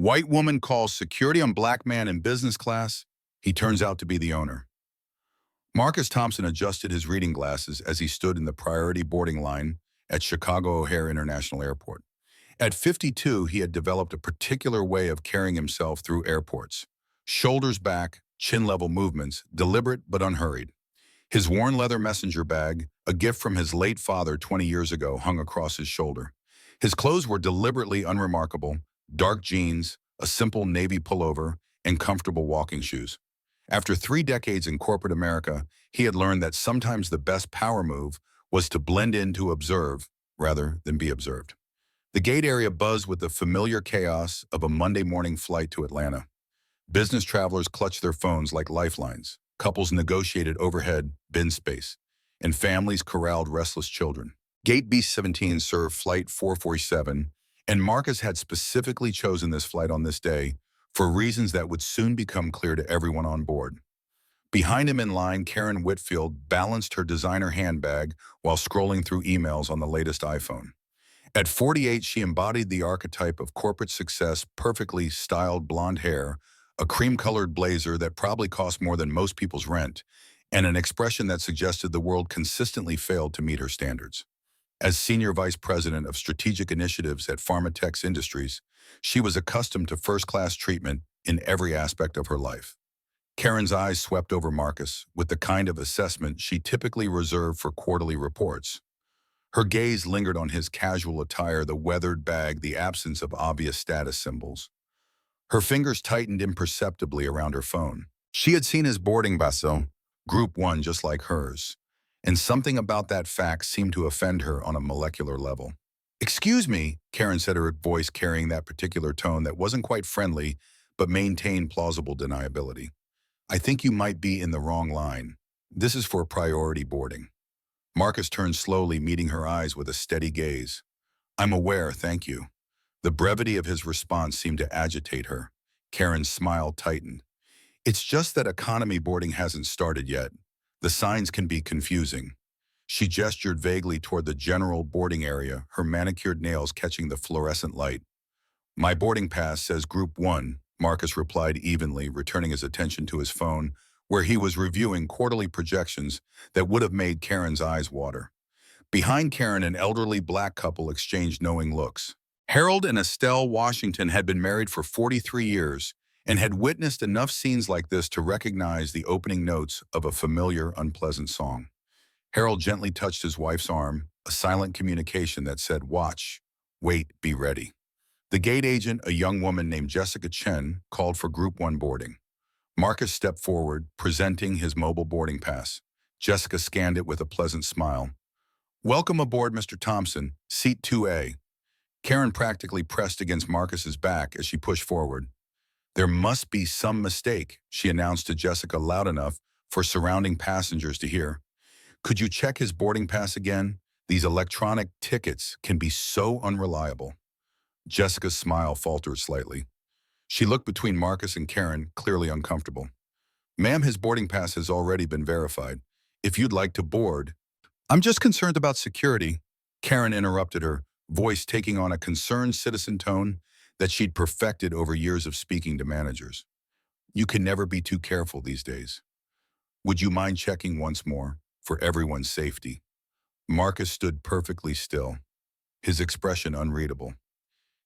White woman calls security on black man in business class. He turns out to be the owner. Marcus Thompson adjusted his reading glasses as he stood in the priority boarding line at Chicago O'Hare International Airport. At 52, he had developed a particular way of carrying himself through airports. Shoulders back, chin-level movements, deliberate but unhurried. His worn leather messenger bag, a gift from his late father 20 years ago, hung across his shoulder. His clothes were deliberately unremarkable: dark jeans, a simple navy pullover, and comfortable walking shoes. After 3 decades in corporate America, he had learned that sometimes the best power move was to blend in to observe rather than be observed. The gate area buzzed with the familiar chaos of a Monday morning flight to Atlanta. Business travelers clutched their phones like lifelines. Couples negotiated overhead bin space, and families corralled restless children. Gate B-17 served Flight 447, and Marcus had specifically chosen this flight on this day for reasons that would soon become clear to everyone on board. Behind him in line, Karen Whitfield balanced her designer handbag while scrolling through emails on the latest iPhone. At 48, she embodied the archetype of corporate success: perfectly styled blonde hair, a cream-colored blazer that probably cost more than most people's rent, and an expression that suggested the world consistently failed to meet her standards. As Senior Vice President of Strategic Initiatives at Pharmatex Industries, she was accustomed to first-class treatment in every aspect of her life. Karen's eyes swept over Marcus with the kind of assessment she typically reserved for quarterly reports. Her gaze lingered on his casual attire, the weathered bag, the absence of obvious status symbols. Her fingers tightened imperceptibly around her phone. She had seen his boarding pass, Group 1, just like hers, and something about that fact seemed to offend her on a molecular level. "Excuse me," Karen said, her voice carrying that particular tone that wasn't quite friendly but maintained plausible deniability. "I think you might be in the wrong line. This is for priority boarding." Marcus turned slowly, meeting her eyes with a steady gaze. "I'm aware, thank you." The brevity of his response seemed to agitate her. Karen's smile tightened. "It's just that economy boarding hasn't started yet. The signs can be confusing." She gestured vaguely toward the general boarding area, her manicured nails catching the fluorescent light. "My boarding pass says Group 1, Marcus replied evenly, returning his attention to his phone, where he was reviewing quarterly projections that would have made Karen's eyes water. Behind Karen, an elderly black couple exchanged knowing looks. Harold and Estelle Washington had been married for 43 years and had witnessed enough scenes like this to recognize the opening notes of a familiar, unpleasant song. Harold gently touched his wife's arm, a silent communication that said, "Watch, wait, be ready." The gate agent, a young woman named Jessica Chen, called for Group 1 boarding. Marcus stepped forward, presenting his mobile boarding pass. Jessica scanned it with a pleasant smile. "Welcome aboard, Mr. Thompson, seat 2A. Karen practically pressed against Marcus's back as she pushed forward. "There must be some mistake," she announced to Jessica loud enough for surrounding passengers to hear. "Could you check his boarding pass again? These electronic tickets can be so unreliable." Jessica's smile faltered slightly. She looked between Marcus and Karen, clearly uncomfortable. "Ma'am, his boarding pass has already been verified. If you'd like to board—" "I'm just concerned about security," Karen interrupted her, voice taking on a concerned citizen tone that she'd perfected over years of speaking to managers. "You can never be too careful these days. Would you mind checking once more, for everyone's safety?" Marcus stood perfectly still, his expression unreadable.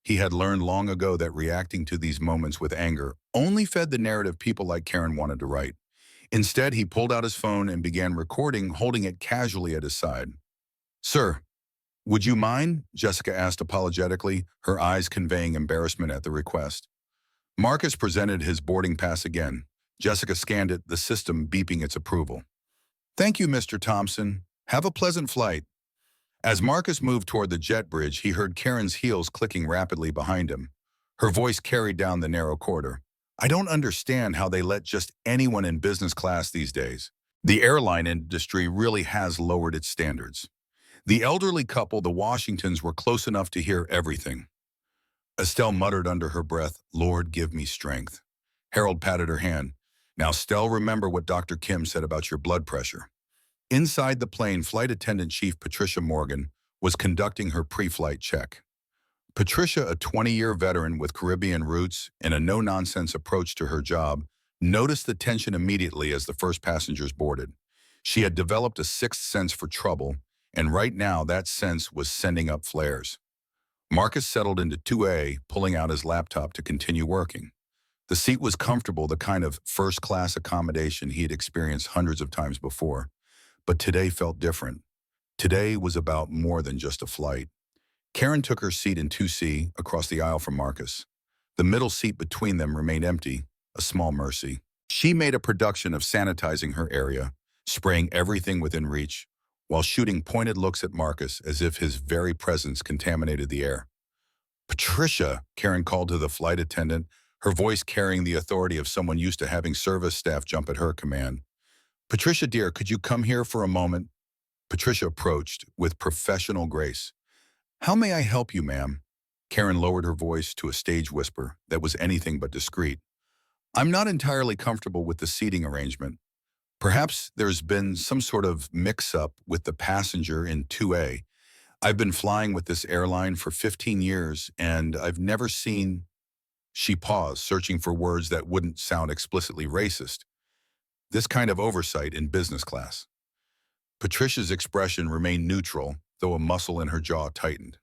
He had learned long ago that reacting to these moments with anger only fed the narrative people like Karen wanted to write. Instead, he pulled out his phone and began recording, holding it casually at his side. "Sir, would you mind?" Jessica asked apologetically, her eyes conveying embarrassment at the request. Marcus presented his boarding pass again. Jessica scanned it, the system beeping its approval. "Thank you, Mr. Thompson. Have a pleasant flight." As Marcus moved toward the jet bridge, he heard Karen's heels clicking rapidly behind him. Her voice carried down the narrow corridor. "I don't understand how they let just anyone in business class these days. The airline industry really has lowered its standards." The elderly couple, the Washingtons, were close enough to hear everything. Estelle muttered under her breath, "Lord, give me strength." Harold patted her hand. "Now, Stell, remember what Dr. Kim said about your blood pressure." Inside the plane, Flight Attendant Chief Patricia Morgan was conducting her pre-flight check. Patricia, a 20-year veteran with Caribbean roots and a no-nonsense approach to her job, noticed the tension immediately as the first passengers boarded. She had developed a sixth sense for trouble, and right now that sense was sending up flares. Marcus settled into 2A, pulling out his laptop to continue working. The seat was comfortable, the kind of first-class accommodation he had experienced hundreds of times before. But today felt different. Today was about more than just a flight. Karen took her seat in 2C across the aisle from Marcus. The middle seat between them remained empty, a small mercy. She made a production of sanitizing her area, spraying everything within reach, while shooting pointed looks at Marcus as if his very presence contaminated the air. "Patricia," Karen called to the flight attendant, her voice carrying the authority of someone used to having service staff jump at her command. "Patricia, dear, could you come here for a moment?" Patricia approached with professional grace. "How may I help you, ma'am?" Karen lowered her voice to a stage whisper that was anything but discreet. "I'm not entirely comfortable with the seating arrangement. Perhaps there's been some sort of mix-up with the passenger in 2A. I've been flying with this airline for 15 years, and I've never seen—" She paused, searching for words that wouldn't sound explicitly racist. This kind of oversight in business class. Patricia's expression remained neutral, though a muscle in her jaw tightened.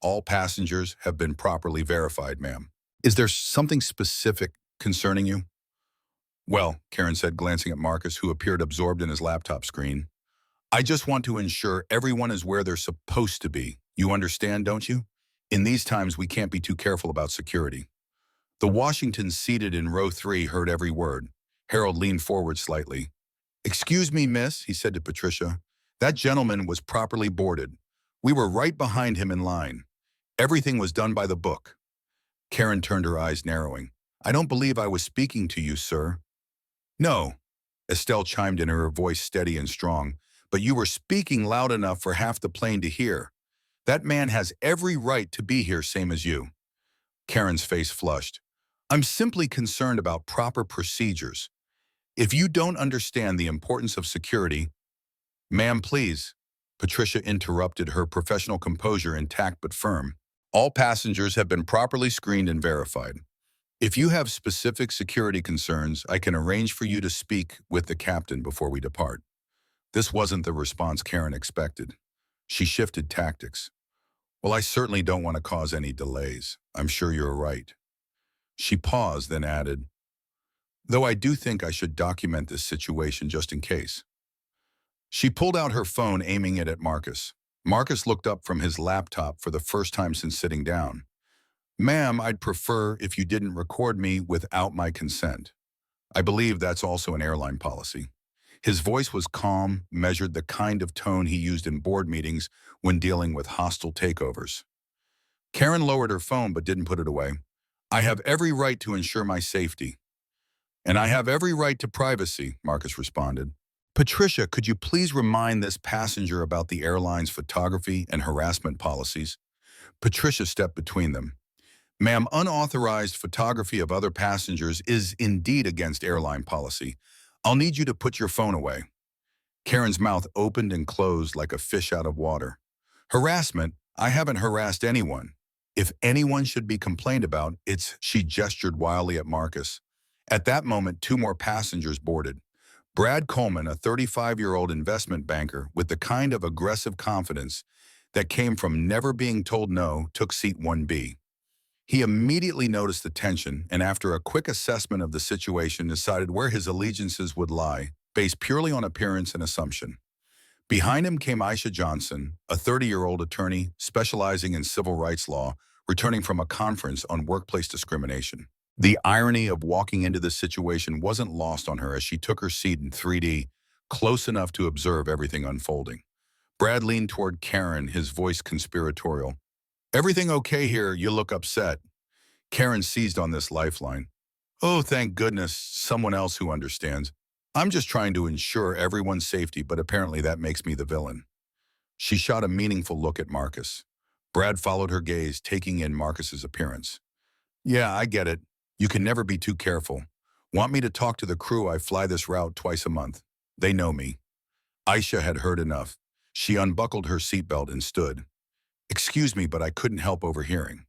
"All passengers have been properly verified, ma'am. Is there something specific concerning you?" "Well," Karen said, glancing at Marcus, who appeared absorbed in his laptop screen, "I just want to ensure everyone is where they're supposed to be. You understand, don't you? In these times, we can't be too careful about security." The Washingtons seated in row 3 heard every word. Harold leaned forward slightly. "Excuse me, miss," he said to Patricia. "That gentleman was properly boarded. We were right behind him in line. Everything was done by the book." Karen turned, her eyes narrowing. "I don't believe I was speaking to you, sir." "No," Estelle chimed in, her voice steady and strong, "but you were speaking loud enough for half the plane to hear. That man has every right to be here, same as you." Karen's face flushed. "I'm simply concerned about proper procedures. If you don't understand the importance of security—" "Ma'am, please." Patricia interrupted, her professional composure intact but firm. "All passengers have been properly screened and verified. If you have specific security concerns, I can arrange for you to speak with the captain before we depart." This wasn't the response Karen expected. She shifted tactics. "Well, I certainly don't want to cause any delays. I'm sure you're right." She paused, then added, "Though I do think I should document this situation just in case." She pulled out her phone, aiming it at Marcus. Marcus looked up from his laptop for the first time since sitting down. "Ma'am, I'd prefer if you didn't record me without my consent. I believe that's also an airline policy." His voice was calm, measured, the kind of tone he used in board meetings when dealing with hostile takeovers. Karen lowered her phone but didn't put it away. "I have every right to ensure my safety." "And I have every right to privacy," Marcus responded. "Patricia, could you please remind this passenger about the airline's photography and harassment policies?" Patricia stepped between them. "Ma'am, unauthorized photography of other passengers is indeed against airline policy. I'll need you to put your phone away." Karen's mouth opened and closed like a fish out of water. "Harassment? I haven't harassed anyone. If anyone should be complained about, it's—" She gestured wildly at Marcus. At that moment, 2 more passengers boarded. Brad Coleman, a 35-year-old investment banker with the kind of aggressive confidence that came from never being told no, took seat 1B. He immediately noticed the tension and, after a quick assessment of the situation, decided where his allegiances would lie, based purely on appearance and assumption. Behind him came Aisha Johnson, a 30-year-old attorney specializing in civil rights law, returning from a conference on workplace discrimination. The irony of walking into this situation wasn't lost on her as she took her seat in 3D, close enough to observe everything unfolding. Brad leaned toward Karen, his voice conspiratorial. "Everything okay here? You look upset." Karen seized on this lifeline. "Oh, thank goodness, someone else who understands. I'm just trying to ensure everyone's safety, but apparently that makes me the villain." She shot a meaningful look at Marcus. Brad followed her gaze, taking in Marcus's appearance. "Yeah, I get it. You can never be too careful. Want me to talk to the crew? I fly this route twice a month. They know me." Aisha had heard enough. She unbuckled her seatbelt and stood. Excuse me, but I couldn't help overhearing.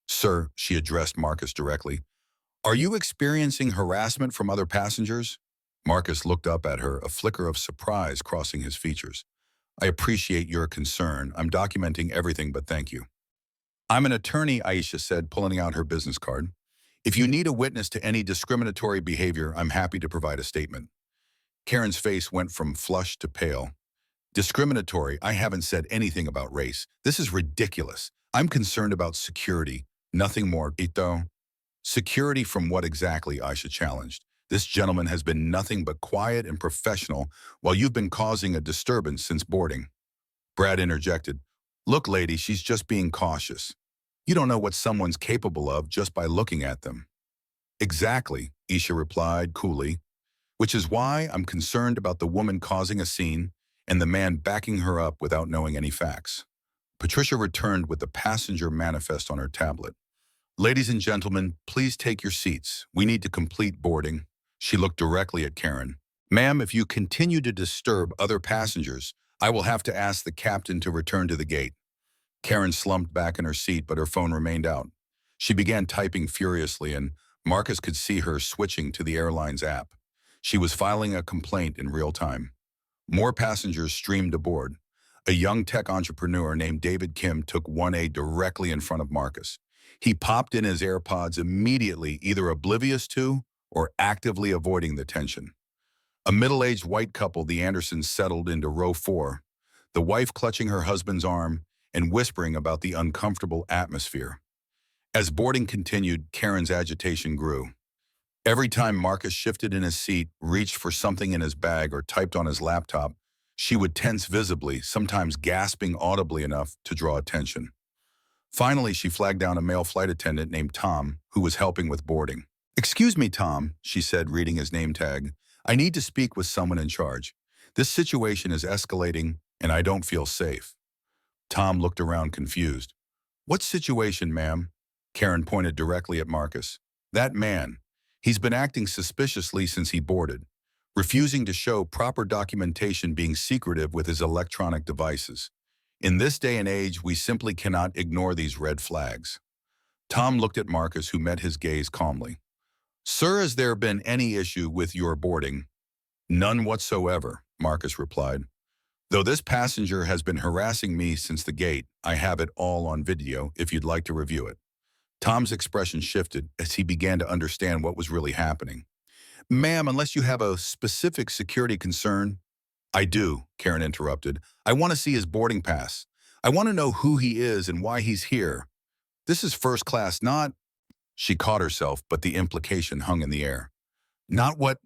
Sir, she addressed Marcus directly, are you experiencing harassment from other passengers? Marcus looked up at her, a flicker of surprise crossing his features. I appreciate your concern. I'm documenting everything, but thank you. I'm an attorney, Aisha said, pulling out her business card. If you need a witness to any discriminatory behavior, I'm happy to provide a statement. Karen's face went from flushed to pale. Discriminatory? I haven't said anything about race. This is ridiculous. I'm concerned about security. Nothing more, Ito. Security from what exactly? Aisha challenged. This gentleman has been nothing but quiet and professional while you've been causing a disturbance since boarding. Brad interjected. Look, lady, she's just being cautious. You don't know what someone's capable of just by looking at them. Exactly, Isha replied coolly, which is why I'm concerned about the woman causing a scene and the man backing her up without knowing any facts. Patricia returned with the passenger manifest on her tablet. Ladies and gentlemen, please take your seats. We need to complete boarding. She looked directly at Karen. Ma'am, if you continue to disturb other passengers, I will have to ask the captain to return to the gate. Karen slumped back in her seat, but her phone remained out. She began typing furiously, and Marcus could see her switching to the airline's app. She was filing a complaint in real time. More passengers streamed aboard. A young tech entrepreneur named David Kim took 1A directly in front of Marcus. He popped in his AirPods immediately, either oblivious to or actively avoiding the tension. A middle-aged white couple, the Andersons, settled into row 4, the wife clutching her husband's arm and whispering about the uncomfortable atmosphere. As boarding continued, Karen's agitation grew. Every time Marcus shifted in his seat, reached for something in his bag, or typed on his laptop, she would tense visibly, sometimes gasping audibly enough to draw attention. Finally, she flagged down a male flight attendant named Tom, who was helping with boarding. Excuse me, Tom, she said, reading his name tag. I need to speak with someone in charge. This situation is escalating, and I don't feel safe. Tom looked around confused. What situation, ma'am? Karen pointed directly at Marcus. That man. He's been acting suspiciously since he boarded, refusing to show proper documentation, being secretive with his electronic devices. In this day and age, we simply cannot ignore these red flags. Tom looked at Marcus, who met his gaze calmly. Sir, has there been any issue with your boarding? None whatsoever, Marcus replied. Though this passenger has been harassing me since the gate, I have it all on video if you'd like to review it. Tom's expression shifted as he began to understand what was really happening. Ma'am, unless you have a specific security concern. I do, Karen interrupted. I want to see his boarding pass. I want to know who he is and why he's here. This is first class, not... She caught herself, but the implication hung in the air. Not what?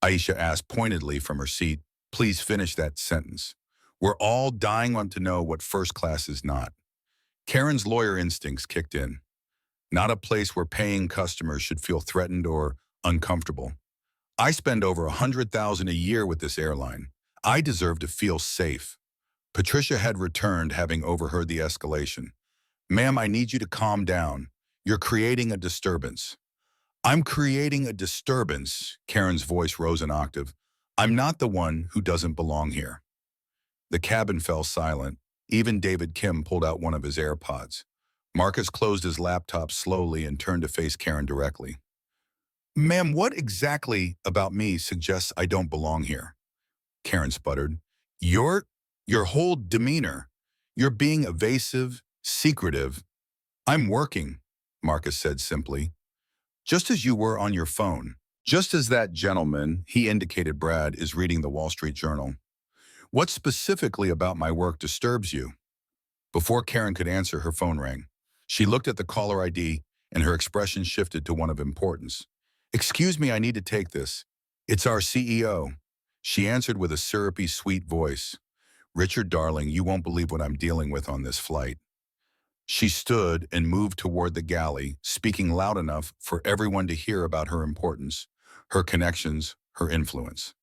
Aisha asked pointedly from her seat. Please finish that sentence. We're all dying on to know what first class is not. Karen's lawyer instincts kicked in. Not a place where paying customers should feel threatened or uncomfortable. I spend over $100,000 a year with this airline. I deserve to feel safe. Patricia had returned, having overheard the escalation. Ma'am, I need you to calm down. You're creating a disturbance. I'm creating a disturbance, Karen's voice rose an octave. I'm not the one who doesn't belong here. The cabin fell silent. Even David Kim pulled out one of his AirPods. Marcus closed his laptop slowly and turned to face Karen directly. Ma'am, what exactly about me suggests I don't belong here? Karen sputtered. Your whole demeanor. You're being evasive, secretive. I'm working, Marcus said simply. Just as you were on your phone. Just as that gentleman, he indicated Brad, is reading the Wall Street Journal. What specifically about my work disturbs you? Before Karen could answer, her phone rang. She looked at the caller ID, and her expression shifted to one of importance. Excuse me, I need to take this. It's our CEO. She answered with a syrupy, sweet voice. Richard, darling, you won't believe what I'm dealing with on this flight. She stood and moved toward the galley, speaking loud enough for everyone to hear about her importance, her connections, her influence.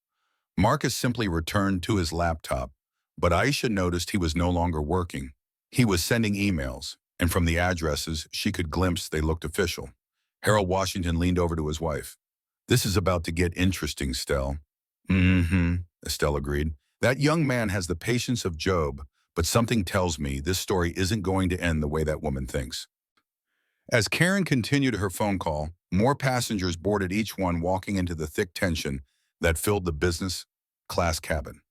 Marcus simply returned to his laptop, but Aisha noticed he was no longer working. He was sending emails, and from the addresses she could glimpse they looked official. Harold Washington leaned over to his wife. This is about to get interesting, Stell. Mm-hmm, Estelle agreed. That young man has the patience of Job, but something tells me this story isn't going to end the way that woman thinks. As Karen continued her phone call, more passengers boarded, each one walking into the thick tension that filled the business class cabin.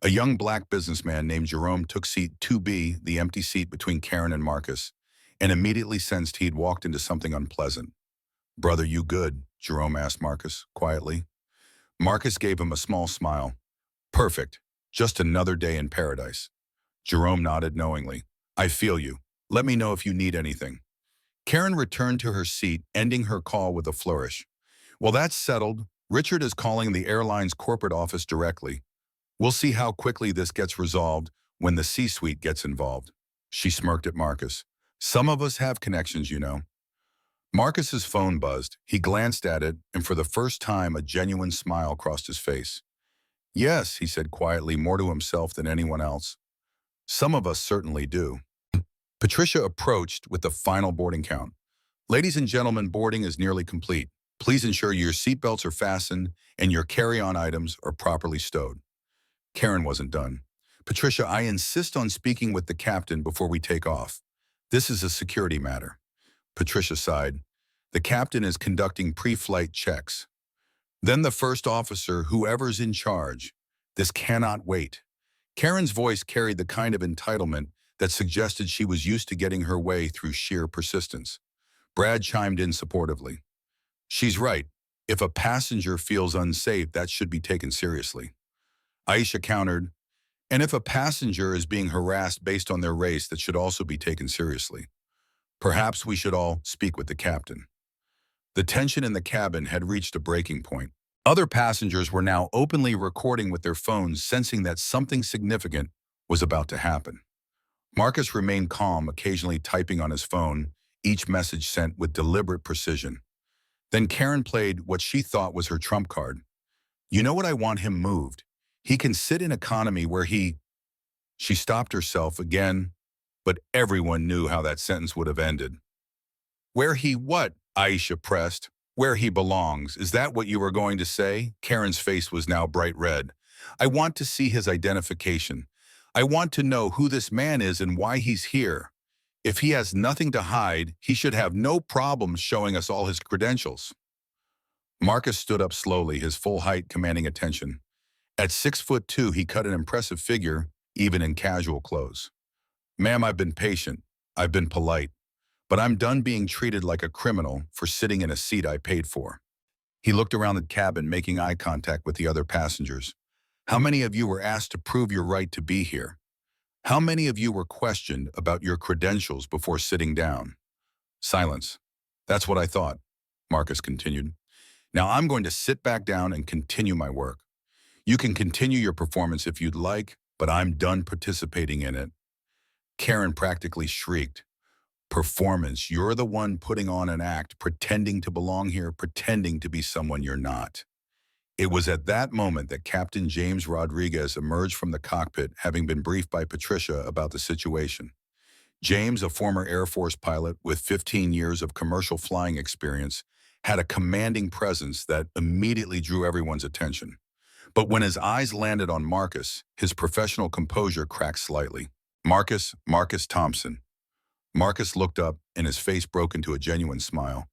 A young black businessman named Jerome took seat 2B, the empty seat between Karen and Marcus, and immediately sensed he'd walked into something unpleasant. "Brother, you good?" Jerome asked Marcus, quietly. Marcus gave him a small smile. "Perfect. Just another day in paradise." Jerome nodded knowingly. "I feel you. Let me know if you need anything." Karen returned to her seat, ending her call with a flourish. "Well, that's settled. Richard is calling the airline's corporate office directly. We'll see how quickly this gets resolved when the C-suite gets involved." She smirked at Marcus. "Some of us have connections, you know." Marcus's phone buzzed. He glanced at it, and for the first time, a genuine smile crossed his face. "Yes," he said quietly, more to himself than anyone else. "Some of us certainly do." Patricia approached with the final boarding count. "Ladies and gentlemen, boarding is nearly complete. Please ensure your seatbelts are fastened and your carry-on items are properly stowed." Karen wasn't done. "Patricia, I insist on speaking with the captain before we take off. This is a security matter." Patricia sighed. "The captain is conducting pre-flight checks. Then the first officer, whoever's in charge. This cannot wait." Karen's voice carried the kind of entitlement that suggested she was used to getting her way through sheer persistence. Brad chimed in supportively. "She's right. If a passenger feels unsafe, that should be taken seriously." Aisha countered, "And if a passenger is being harassed based on their race, that should also be taken seriously. Perhaps we should all speak with the captain." The tension in the cabin had reached a breaking point. Other passengers were now openly recording with their phones, sensing that something significant was about to happen. Marcus remained calm, occasionally typing on his phone, each message sent with deliberate precision. Then Karen played what she thought was her trump card. "You know what, I want him moved. He can sit in economy where he—" She stopped herself again, but everyone knew how that sentence would have ended. "Where he what?" Aisha pressed. "Where he belongs. Is that what you were going to say?" Karen's face was now bright red. "I want to see his identification. I want to know who this man is and why he's here. If he has nothing to hide, he should have no problem showing us all his credentials." Marcus stood up slowly, his full height commanding attention. At 6'2", he cut an impressive figure, even in casual clothes. "Ma'am, I've been patient. I've been polite. But I'm done being treated like a criminal for sitting in a seat I paid for." He looked around the cabin, making eye contact with the other passengers. "How many of you were asked to prove your right to be here? How many of you were questioned about your credentials before sitting down?" Silence. "That's what I thought," Marcus continued. "Now I'm going to sit back down and continue my work. You can continue your performance if you'd like, but I'm done participating in it." Karen practically shrieked. "Performance, you're the one putting on an act, pretending to belong here, pretending to be someone you're not." It was at that moment that Captain James Rodriguez emerged from the cockpit, having been briefed by Patricia about the situation. James, a former Air Force pilot with 15 years of commercial flying experience, had a commanding presence that immediately drew everyone's attention. But when his eyes landed on Marcus, his professional composure cracked slightly. Marcus Thompson." Marcus looked up, and his face broke into a genuine smile.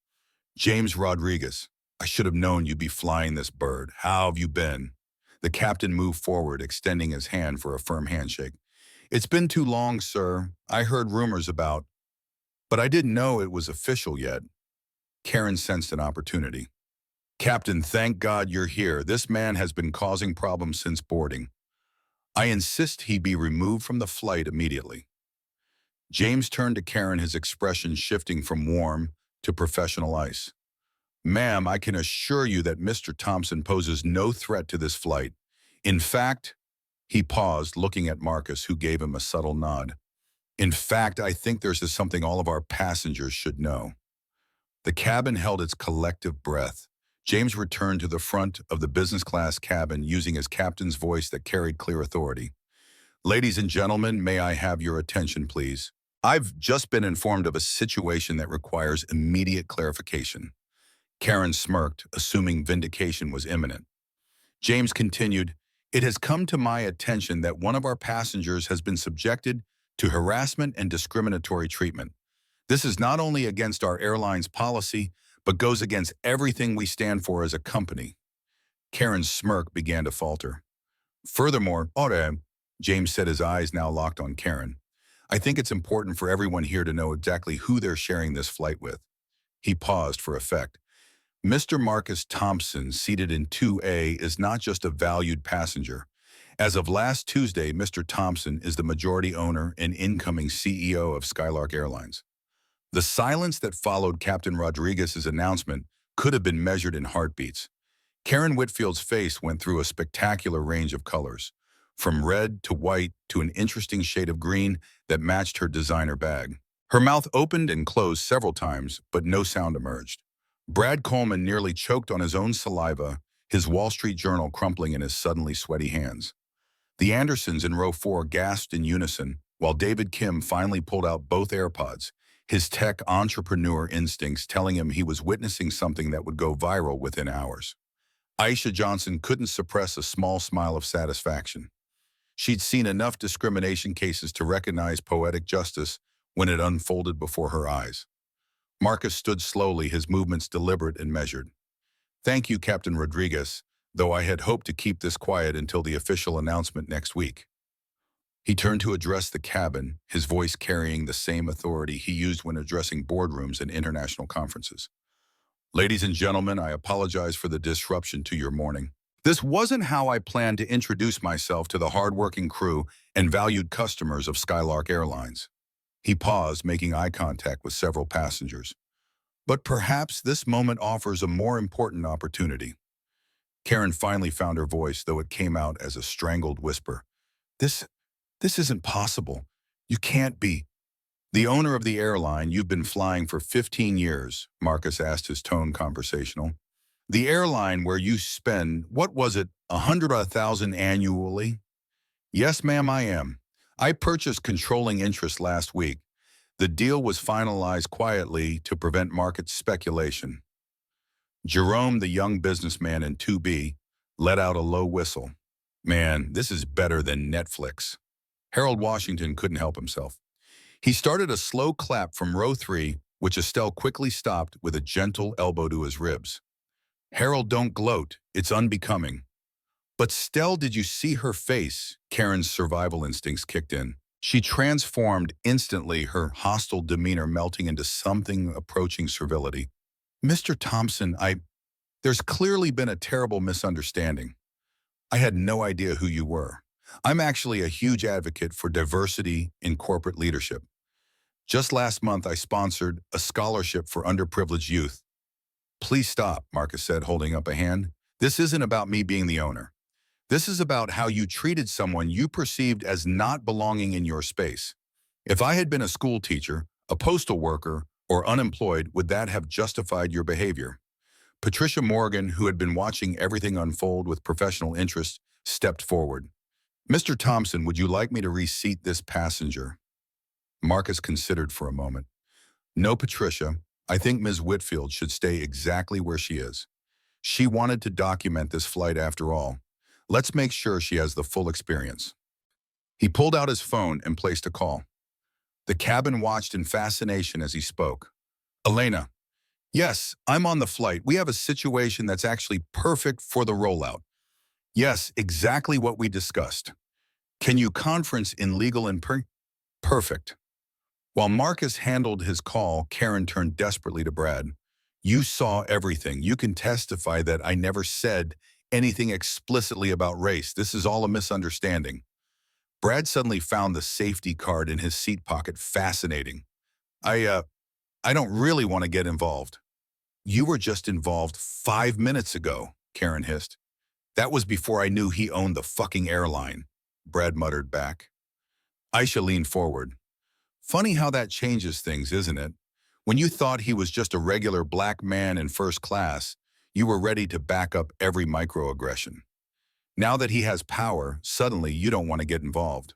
"James Rodriguez, I should have known you'd be flying this bird. How have you been?" The captain moved forward, extending his hand for a firm handshake. "It's been too long, sir. I heard rumors about, but I didn't know it was official yet." Karen sensed an opportunity. "Captain, thank God you're here. This man has been causing problems since boarding. I insist he be removed from the flight immediately." James turned to Karen, his expression shifting from warm to professional ice. "Ma'am, I can assure you that Mr. Thompson poses no threat to this flight. In fact," he paused, looking at Marcus, who gave him a subtle nod. "In fact, I think there's something all of our passengers should know." The cabin held its collective breath. James returned to the front of the business class cabin, using his captain's voice that carried clear authority. "Ladies and gentlemen, may I have your attention, please? I've just been informed of a situation that requires immediate clarification." Karen smirked, assuming vindication was imminent. James continued, It has come to my attention that one of our passengers has been subjected to harassment and discriminatory treatment. This is not only against our airline's policy, but goes against everything we stand for as a company. Karen's smirk began to falter. Furthermore, Ore, James said, his eyes now locked on Karen. I think it's important for everyone here to know exactly who they're sharing this flight with. He paused for effect. Mr. Marcus Thompson, seated in 2A, is not just a valued passenger. As of last Tuesday, Mr. Thompson is the majority owner and incoming CEO of Skylark Airlines. The silence that followed Captain Rodriguez's announcement could have been measured in heartbeats. Karen Whitfield's face went through a spectacular range of colors, from red to white to an interesting shade of green that matched her designer bag. Her mouth opened and closed several times, but no sound emerged. Brad Coleman nearly choked on his own saliva, his Wall Street Journal crumpling in his suddenly sweaty hands. The Andersons in row 4 gasped in unison, while David Kim finally pulled out both AirPods, his tech entrepreneur instincts telling him he was witnessing something that would go viral within hours. Aisha Johnson couldn't suppress a small smile of satisfaction. She'd seen enough discrimination cases to recognize poetic justice when it unfolded before her eyes. Marcus stood slowly, his movements deliberate and measured. Thank you, Captain Rodriguez, though I had hoped to keep this quiet until the official announcement next week. He turned to address the cabin, his voice carrying the same authority he used when addressing boardrooms and international conferences. Ladies and gentlemen, I apologize for the disruption to your morning. This wasn't how I planned to introduce myself to the hardworking crew and valued customers of Skylark Airlines. He paused, making eye contact with several passengers. But perhaps this moment offers a more important opportunity. Karen finally found her voice, though it came out as a strangled whisper. This isn't possible. You can't be. The owner of the airline you've been flying for 15 years, Marcus asked, his tone conversational. The airline where you spend, what was it, 100,000 annually? Yes, ma'am, I am. I purchased controlling interest last week. The deal was finalized quietly to prevent market speculation. Jerome, the young businessman in 2B, let out a low whistle. Man, this is better than Netflix. Harold Washington couldn't help himself. He started a slow clap from row 3, which Estelle quickly stopped with a gentle elbow to his ribs. Harold, don't gloat. It's unbecoming. But Stell, did you see her face? Karen's survival instincts kicked in. She transformed instantly, her hostile demeanor melting into something approaching servility. Mr. Thompson, there's clearly been a terrible misunderstanding. I had no idea who you were. I'm actually a huge advocate for diversity in corporate leadership. Just last month, I sponsored a scholarship for underprivileged youth. Please stop, Marcus said, holding up a hand. This isn't about me being the owner. This is about how you treated someone you perceived as not belonging in your space. If I had been a school teacher, a postal worker, or unemployed, would that have justified your behavior? Patricia Morgan, who had been watching everything unfold with professional interest, stepped forward. Mr. Thompson, would you like me to reseat this passenger? Marcus considered for a moment. No, Patricia. I think Ms. Whitfield should stay exactly where she is. She wanted to document this flight after all. Let's make sure she has the full experience. He pulled out his phone and placed a call. The cabin watched in fascination as he spoke. Elena. Yes, I'm on the flight. We have a situation that's actually perfect for the rollout. Yes, exactly what we discussed. Can you conference in legal and Perfect. While Marcus handled his call, Karen turned desperately to Brad. You saw everything. You can testify that I never said anything explicitly about race. This is all a misunderstanding. Brad suddenly found the safety card in his seat pocket fascinating. I don't really want to get involved. You were just involved 5 minutes ago, Karen hissed. That was before I knew he owned the fucking airline, Brad muttered back. Aisha leaned forward. Funny how that changes things, isn't it? When you thought he was just a regular black man in first class, you were ready to back up every microaggression. Now that he has power, suddenly you don't want to get involved.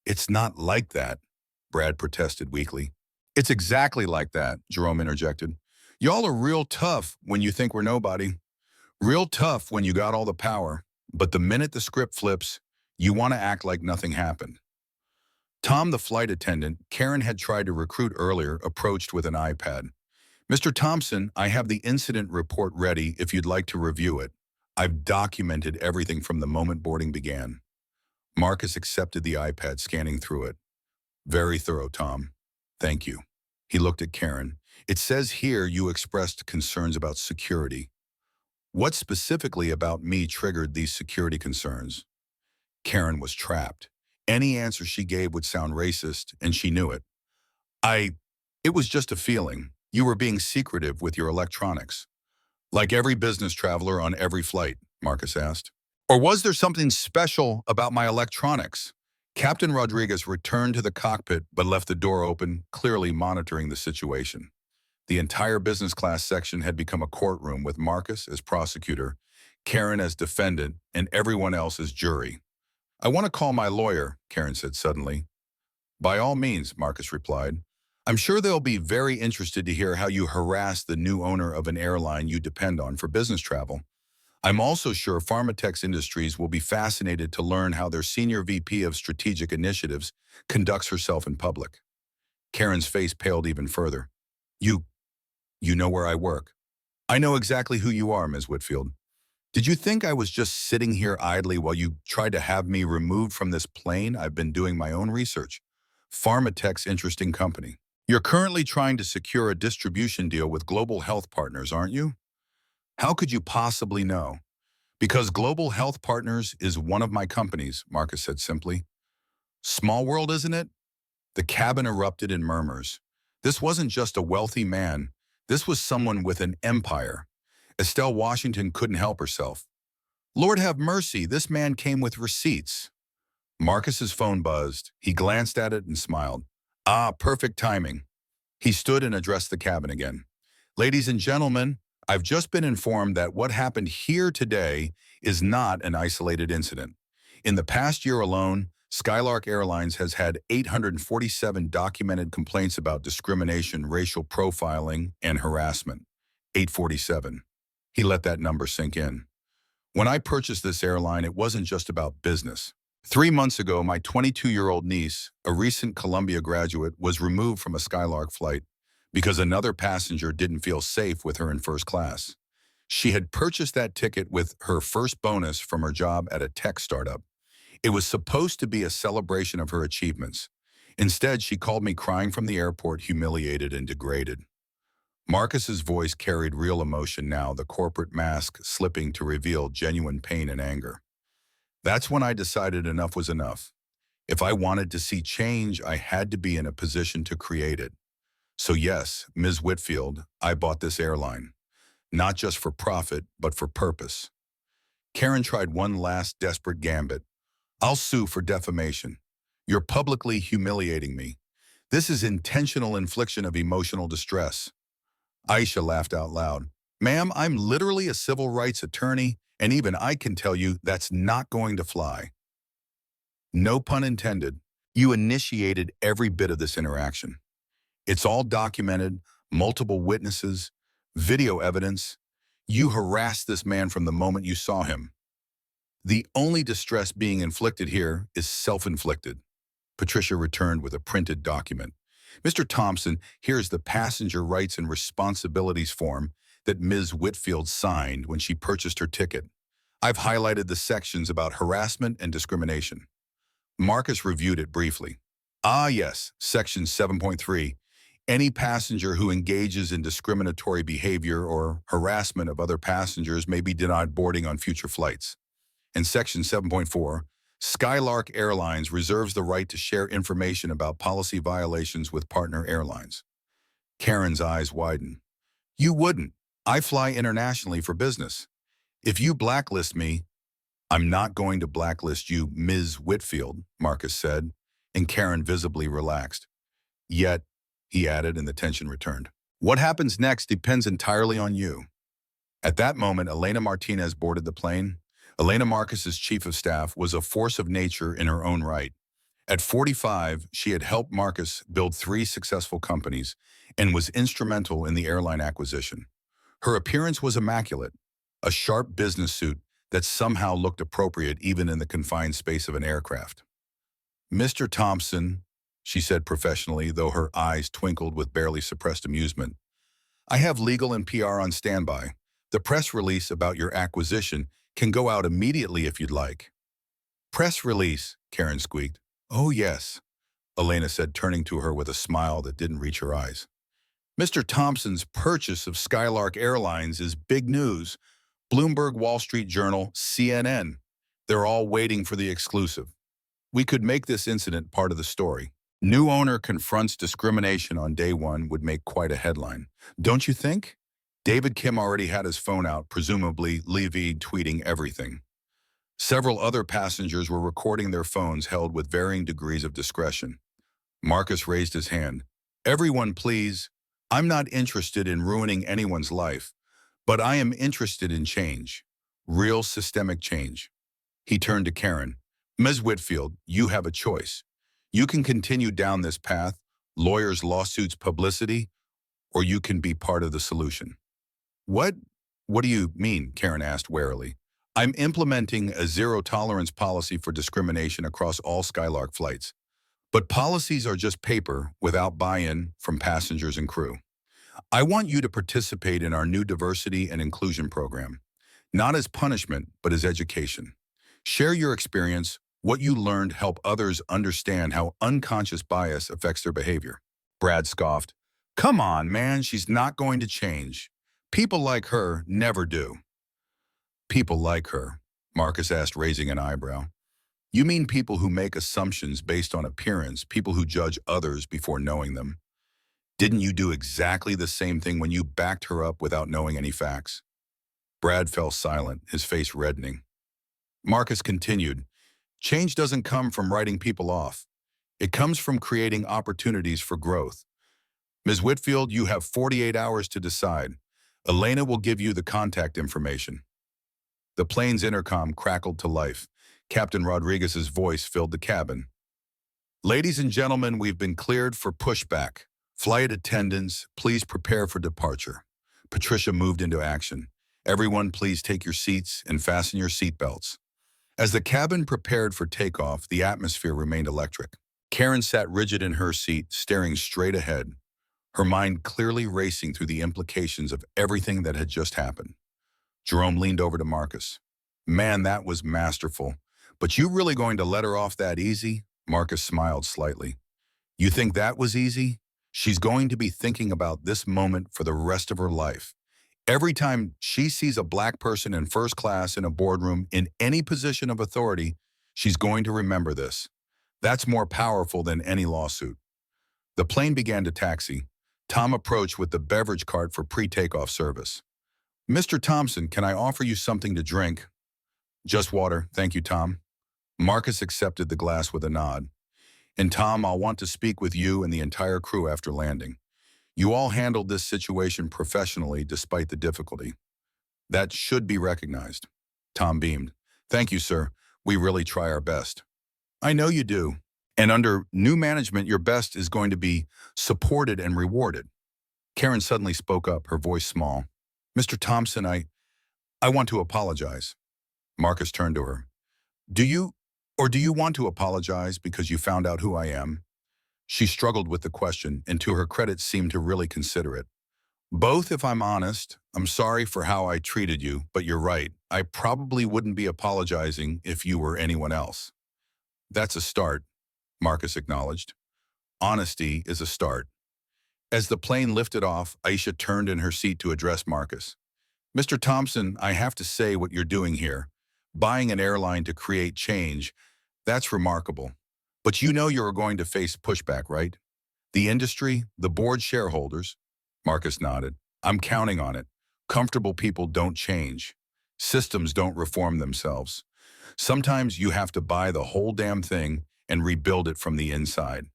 It's not like that, Brad protested weakly. It's exactly like that, Jerome interjected. Y'all are real tough when you think we're nobody. Real tough when you got all the power. But the minute the script flips, you want to act like nothing happened. Tom, the flight attendant Karen had tried to recruit earlier, approached with an iPad. Mr. Thompson, I have the incident report ready if you'd like to review it. I've documented everything from the moment boarding began. Marcus accepted the iPad, scanning through it. Very thorough, Tom. Thank you. He looked at Karen. It says here you expressed concerns about security. What specifically about me triggered these security concerns? Karen was trapped. Any answer she gave would sound racist, and she knew it. I... It was just a feeling. You were being secretive with your electronics. Like every business traveler on every flight, Marcus asked. Or was there something special about my electronics? Captain Rodriguez returned to the cockpit but left the door open, clearly monitoring the situation. The entire business class section had become a courtroom with Marcus as prosecutor, Karen as defendant, and everyone else as jury. I want to call my lawyer, Karen said suddenly. By all means, Marcus replied. I'm sure they'll be very interested to hear how you harassed the new owner of an airline you depend on for business travel. I'm also sure Pharmatex Industries will be fascinated to learn how their senior VP of Strategic Initiatives conducts herself in public. Karen's face paled even further. You know where I work. I know exactly who you are, Ms. Whitfield. Did you think I was just sitting here idly while you tried to have me removed from this plane? I've been doing my own research. Pharmatex, interesting company. You're currently trying to secure a distribution deal with Global Health Partners, aren't you? How could you possibly know? Because Global Health Partners is one of my companies, Marcus said simply. Small world, isn't it? The cabin erupted in murmurs. This wasn't just a wealthy man. This was someone with an empire. Estelle Washington couldn't help herself. Lord have mercy, this man came with receipts. Marcus's phone buzzed. He glanced at it and smiled. Ah, perfect timing. He stood and addressed the cabin again. Ladies and gentlemen, I've just been informed that what happened here today is not an isolated incident. In the past year alone, Skylark Airlines has had 847 documented complaints about discrimination, racial profiling, and harassment. 847. He let that number sink in. When I purchased this airline, it wasn't just about business. 3 months ago, my 22-year-old niece, a recent Columbia graduate, was removed from a Skylark flight because another passenger didn't feel safe with her in first class. She had purchased that ticket with her first bonus from her job at a tech startup. It was supposed to be a celebration of her achievements. Instead, she called me crying from the airport, humiliated and degraded. Marcus's voice carried real emotion now, the corporate mask slipping to reveal genuine pain and anger. That's when I decided enough was enough. If I wanted to see change, I had to be in a position to create it. So yes, Ms. Whitfield, I bought this airline. Not just for profit, but for purpose. Karen tried one last desperate gambit. I'll sue for defamation. You're publicly humiliating me. This is intentional infliction of emotional distress. Aisha laughed out loud. Ma'am, I'm literally a civil rights attorney, and even I can tell you that's not going to fly. No pun intended. You initiated every bit of this interaction. It's all documented, multiple witnesses, video evidence. You harassed this man from the moment you saw him. The only distress being inflicted here is self-inflicted. Patricia returned with a printed document. Mr. Thompson, here's the passenger rights and responsibilities form that Ms. Whitfield signed when she purchased her ticket. I've highlighted the sections about harassment and discrimination. Marcus reviewed it briefly. Ah, yes, Section 7.3. Any passenger who engages in discriminatory behavior or harassment of other passengers may be denied boarding on future flights. And Section 7.4, Skylark Airlines reserves the right to share information about policy violations with partner airlines. Karen's eyes widened. You wouldn't. I fly internationally for business. If you blacklist me, I'm not going to blacklist you, Ms. Whitfield, Marcus said, and Karen visibly relaxed. Yet, he added, and the tension returned. What happens next depends entirely on you. At that moment, Elena Martinez boarded the plane. Elena, Marcus's chief of staff, was a force of nature in her own right. At 45, she had helped Marcus build 3 successful companies and was instrumental in the airline acquisition. Her appearance was immaculate, a sharp business suit that somehow looked appropriate even in the confined space of an aircraft. "Mr. Thompson," she said professionally, though her eyes twinkled with barely suppressed amusement, "I have legal and PR on standby. The press release about your acquisition can go out immediately if you'd like." "Press release," Karen squeaked. "Oh, yes," Elena said, turning to her with a smile that didn't reach her eyes. "Mr. Thompson's purchase of Skylark Airlines is big news. Bloomberg, Wall Street Journal, CNN. They're all waiting for the exclusive. We could make this incident part of the story. New owner confronts discrimination on day one would make quite a headline. Don't you think?" David Kim already had his phone out, presumably Levy tweeting everything. Several other passengers were recording their phones, held with varying degrees of discretion. Marcus raised his hand. "Everyone, please. I'm not interested in ruining anyone's life, but I am interested in change. Real systemic change." He turned to Karen. "Ms. Whitfield, you have a choice. You can continue down this path, lawyers, lawsuits, publicity, or you can be part of the solution." "What? What do you mean?" Karen asked warily. "I'm implementing a zero-tolerance policy for discrimination across all Skylark flights. But policies are just paper without buy-in from passengers and crew. I want you to participate in our new diversity and inclusion program, not as punishment, but as education. Share your experience, what you learned, help others understand how unconscious bias affects their behavior." Brad scoffed. "Come on, man, she's not going to change. People like her never do." "People like her?" Marcus asked, raising an eyebrow. "You mean people who make assumptions based on appearance, people who judge others before knowing them? Didn't you do exactly the same thing when you backed her up without knowing any facts?" Brad fell silent, his face reddening. Marcus continued, "Change doesn't come from writing people off. It comes from creating opportunities for growth. Ms. Whitfield, you have 48 hours to decide. Elena will give you the contact information." The plane's intercom crackled to life. Captain Rodriguez's voice filled the cabin. "Ladies and gentlemen, we've been cleared for pushback. Flight attendants, please prepare for departure." Patricia moved into action. "Everyone, please take your seats and fasten your seatbelts." As the cabin prepared for takeoff, the atmosphere remained electric. Karen sat rigid in her seat, staring straight ahead, her mind clearly racing through the implications of everything that had just happened. Jerome leaned over to Marcus. "Man, that was masterful. But you really going to let her off that easy?" Marcus smiled slightly. "You think that was easy? She's going to be thinking about this moment for the rest of her life. Every time she sees a black person in first class in a boardroom in any position of authority, she's going to remember this. That's more powerful than any lawsuit." The plane began to taxi. Tom approached with the beverage cart for pre-takeoff service. "Mr. Thompson, can I offer you something to drink?" "Just water, thank you, Tom." Marcus accepted the glass with a nod. "And Tom, I'll want to speak with you and the entire crew after landing. You all handled this situation professionally despite the difficulty. That should be recognized." Tom beamed. "Thank you, sir. We really try our best." "I know you do. And under new management, your best is going to be supported and rewarded." Karen suddenly spoke up, her voice small. "Mr. Thompson, I want to apologize." Marcus turned to her. Do you want to apologize because you found out who I am?" She struggled with the question, and to her credit seemed to really consider it. "Both, if I'm honest. I'm sorry for how I treated you, but you're right. I probably wouldn't be apologizing if you were anyone else." "That's a start," Marcus acknowledged. "Honesty is a start." As the plane lifted off, Aisha turned in her seat to address Marcus. "Mr. Thompson, I have to say what you're doing here. Buying an airline to create change, that's remarkable. But you know you're going to face pushback, right? The industry, the board shareholders." Marcus nodded. "I'm counting on it. Comfortable people don't change. Systems don't reform themselves. Sometimes you have to buy the whole damn thing and rebuild it from the inside."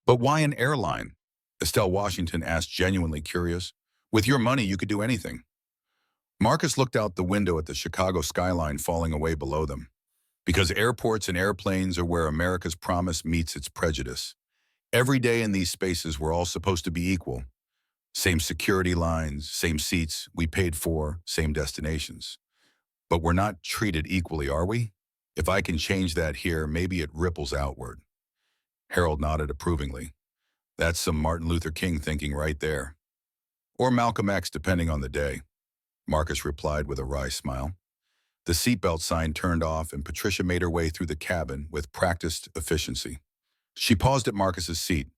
"But why an airline?" Estelle Washington asked, genuinely curious. "With your money, you could do anything." Marcus looked out the window at the Chicago skyline falling away below them. "Because airports and airplanes are where America's promise meets its prejudice. Every day in these spaces, we're all supposed to be equal. Same security lines, same seats we paid for, same destinations. But we're not treated equally, are we? If I can change that here, maybe it ripples outward. Harold nodded approvingly. That's some Martin Luther King thinking right there. Or Malcolm X, depending on the day. Marcus replied with a wry smile. The seatbelt sign turned off and Patricia made her way through the cabin with practiced efficiency. She paused at Marcus's seat.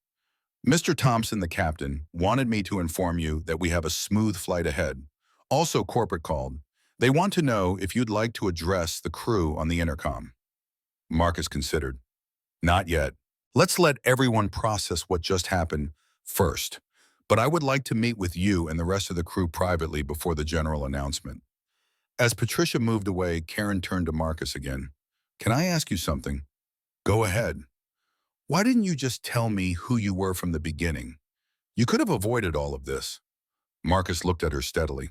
Mr. Thompson, the captain, wanted me to inform you that we have a smooth flight ahead. Also corporate called. They want to know if you'd like to address the crew on the intercom. Marcus considered. Not yet. Let's let everyone process what just happened first. But I would like to meet with you and the rest of the crew privately before the general announcement. As Patricia moved away, Karen turned to Marcus again. Can I ask you something? Go ahead. Why didn't you just tell me who you were from the beginning? You could have avoided all of this. Marcus looked at her steadily.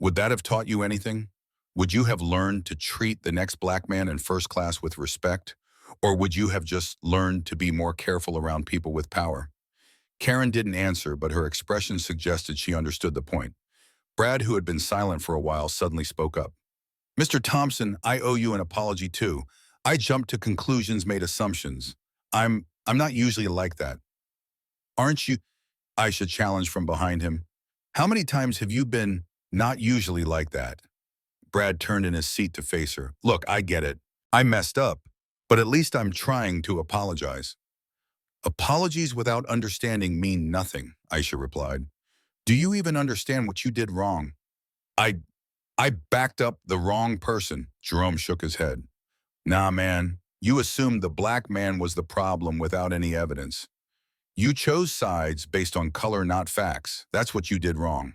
Would that have taught you anything? Would you have learned to treat the next black man in first class with respect? Or would you have just learned to be more careful around people with power? Karen didn't answer, but her expression suggested she understood the point. Brad, who had been silent for a while, suddenly spoke up. Mr. Thompson, I owe you an apology too. I jumped to conclusions, made assumptions. I'm not usually like that. Aren't you? Aisha challenged from behind him. How many times have you been not usually like that? Brad turned in his seat to face her. Look, I get it. I messed up, but at least I'm trying to apologize. Apologies without understanding mean nothing, Aisha replied. Do you even understand what you did wrong? I backed up the wrong person, Jerome shook his head. Nah, man, you assumed the black man was the problem without any evidence. You chose sides based on color, not facts. That's what you did wrong.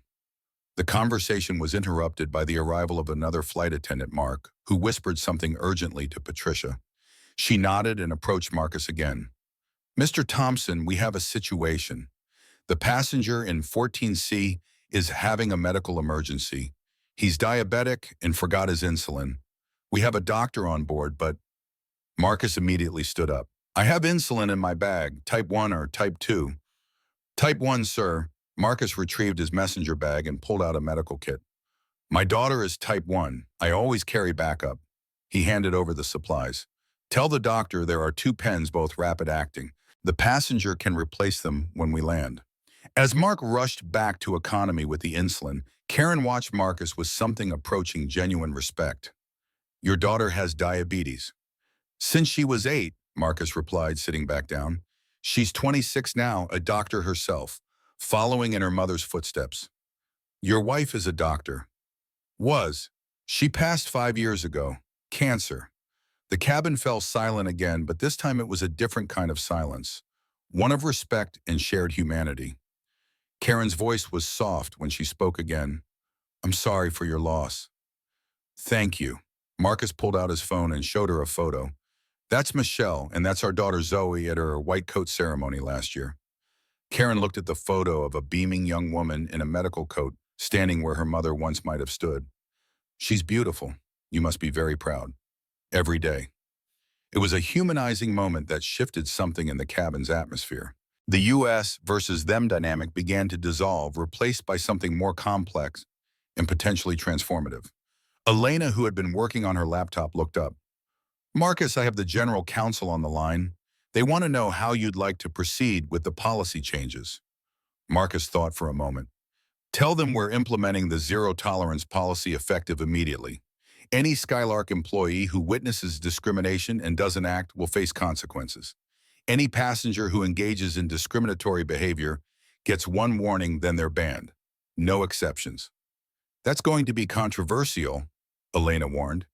The conversation was interrupted by the arrival of another flight attendant, Mark, who whispered something urgently to Patricia. She nodded and approached Marcus again. Mr. Thompson, we have a situation. The passenger in 14C is having a medical emergency. He's diabetic and forgot his insulin. We have a doctor on board, but Marcus immediately stood up. I have insulin in my bag, type 1 or type 2. Type 1, sir. Marcus retrieved his messenger bag and pulled out a medical kit. My daughter is type 1. I always carry backup. He handed over the supplies. Tell the doctor there are 2 pens, both rapid acting. The passenger can replace them when we land. As Mark rushed back to economy with the insulin, Karen watched Marcus with something approaching genuine respect. Your daughter has diabetes. Since she was 8, Marcus replied, sitting back down. She's 26 now, a doctor herself, following in her mother's footsteps. Your wife is a doctor. Was. She passed 5 years ago. Cancer. The cabin fell silent again, but this time it was a different kind of silence. One of respect and shared humanity. Karen's voice was soft when she spoke again. I'm sorry for your loss. Thank you. Marcus pulled out his phone and showed her a photo. That's Michelle, and that's our daughter Zoe at her white coat ceremony last year. Karen looked at the photo of a beaming young woman in a medical coat standing where her mother once might have stood. She's beautiful. You must be very proud. Every day. It was a humanizing moment that shifted something in the cabin's atmosphere. The US versus them dynamic began to dissolve, replaced by something more complex and potentially transformative. Elena, who had been working on her laptop, looked up. Marcus, I have the general counsel on the line. They want to know how you'd like to proceed with the policy changes. Marcus thought for a moment. Tell them we're implementing the zero-tolerance policy effective immediately. Any Skylark employee who witnesses discrimination and doesn't act will face consequences. Any passenger who engages in discriminatory behavior gets 1 warning, then they're banned. No exceptions. That's going to be controversial, Elena warned.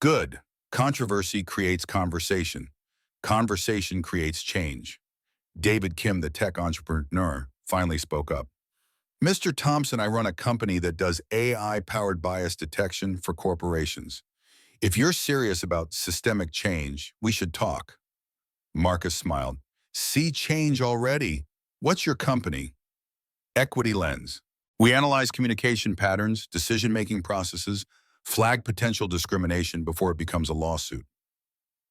Good. Controversy creates conversation. Conversation creates change. David Kim, the tech entrepreneur, finally spoke up. Mr. Thompson, I run a company that does AI-powered bias detection for corporations. If you're serious about systemic change, we should talk. Marcus smiled. See change already. What's your company? Equity Lens. We analyze communication patterns, decision-making processes, flag potential discrimination before it becomes a lawsuit.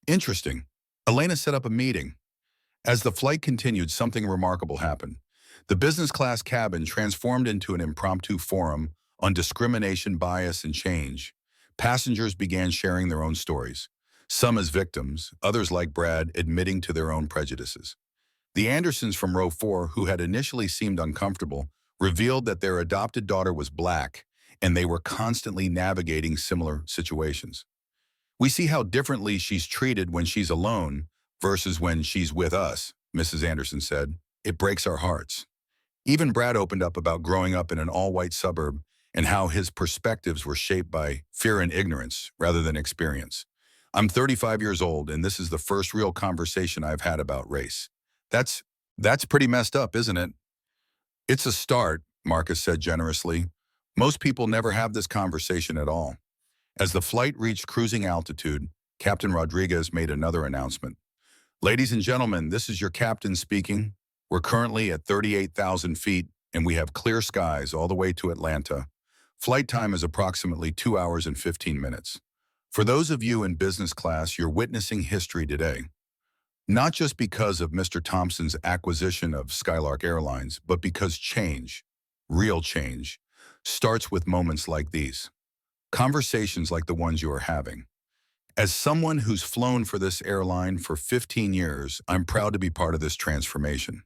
Interesting. Elena set up a meeting. As the flight continued, something remarkable happened. The business class cabin transformed into an impromptu forum on discrimination, bias, and change. Passengers began sharing their own stories, some as victims, others like Brad admitting to their own prejudices. The Andersons from row 4, who had initially seemed uncomfortable, revealed that their adopted daughter was black and they were constantly navigating similar situations. We see how differently she's treated when she's alone versus when she's with us, Mrs. Anderson said. It breaks our hearts. Even Brad opened up about growing up in an all-white suburb and how his perspectives were shaped by fear and ignorance rather than experience. I'm 35 years old, and this is the first real conversation I've had about race. That's that's pretty messed up, isn't it? It's a start, Marcus said generously. Most people never have this conversation at all. As the flight reached cruising altitude, Captain Rodriguez made another announcement. Ladies and gentlemen, this is your captain speaking. We're currently at 38,000 feet, and we have clear skies all the way to Atlanta. Flight time is approximately 2 hours and 15 minutes. For those of you in business class, you're witnessing history today. Not just because of Mr. Thompson's acquisition of Skylark Airlines, but because change, real change, starts with moments like these. Conversations like the ones you are having. As someone who's flown for this airline for 15 years, I'm proud to be part of this transformation.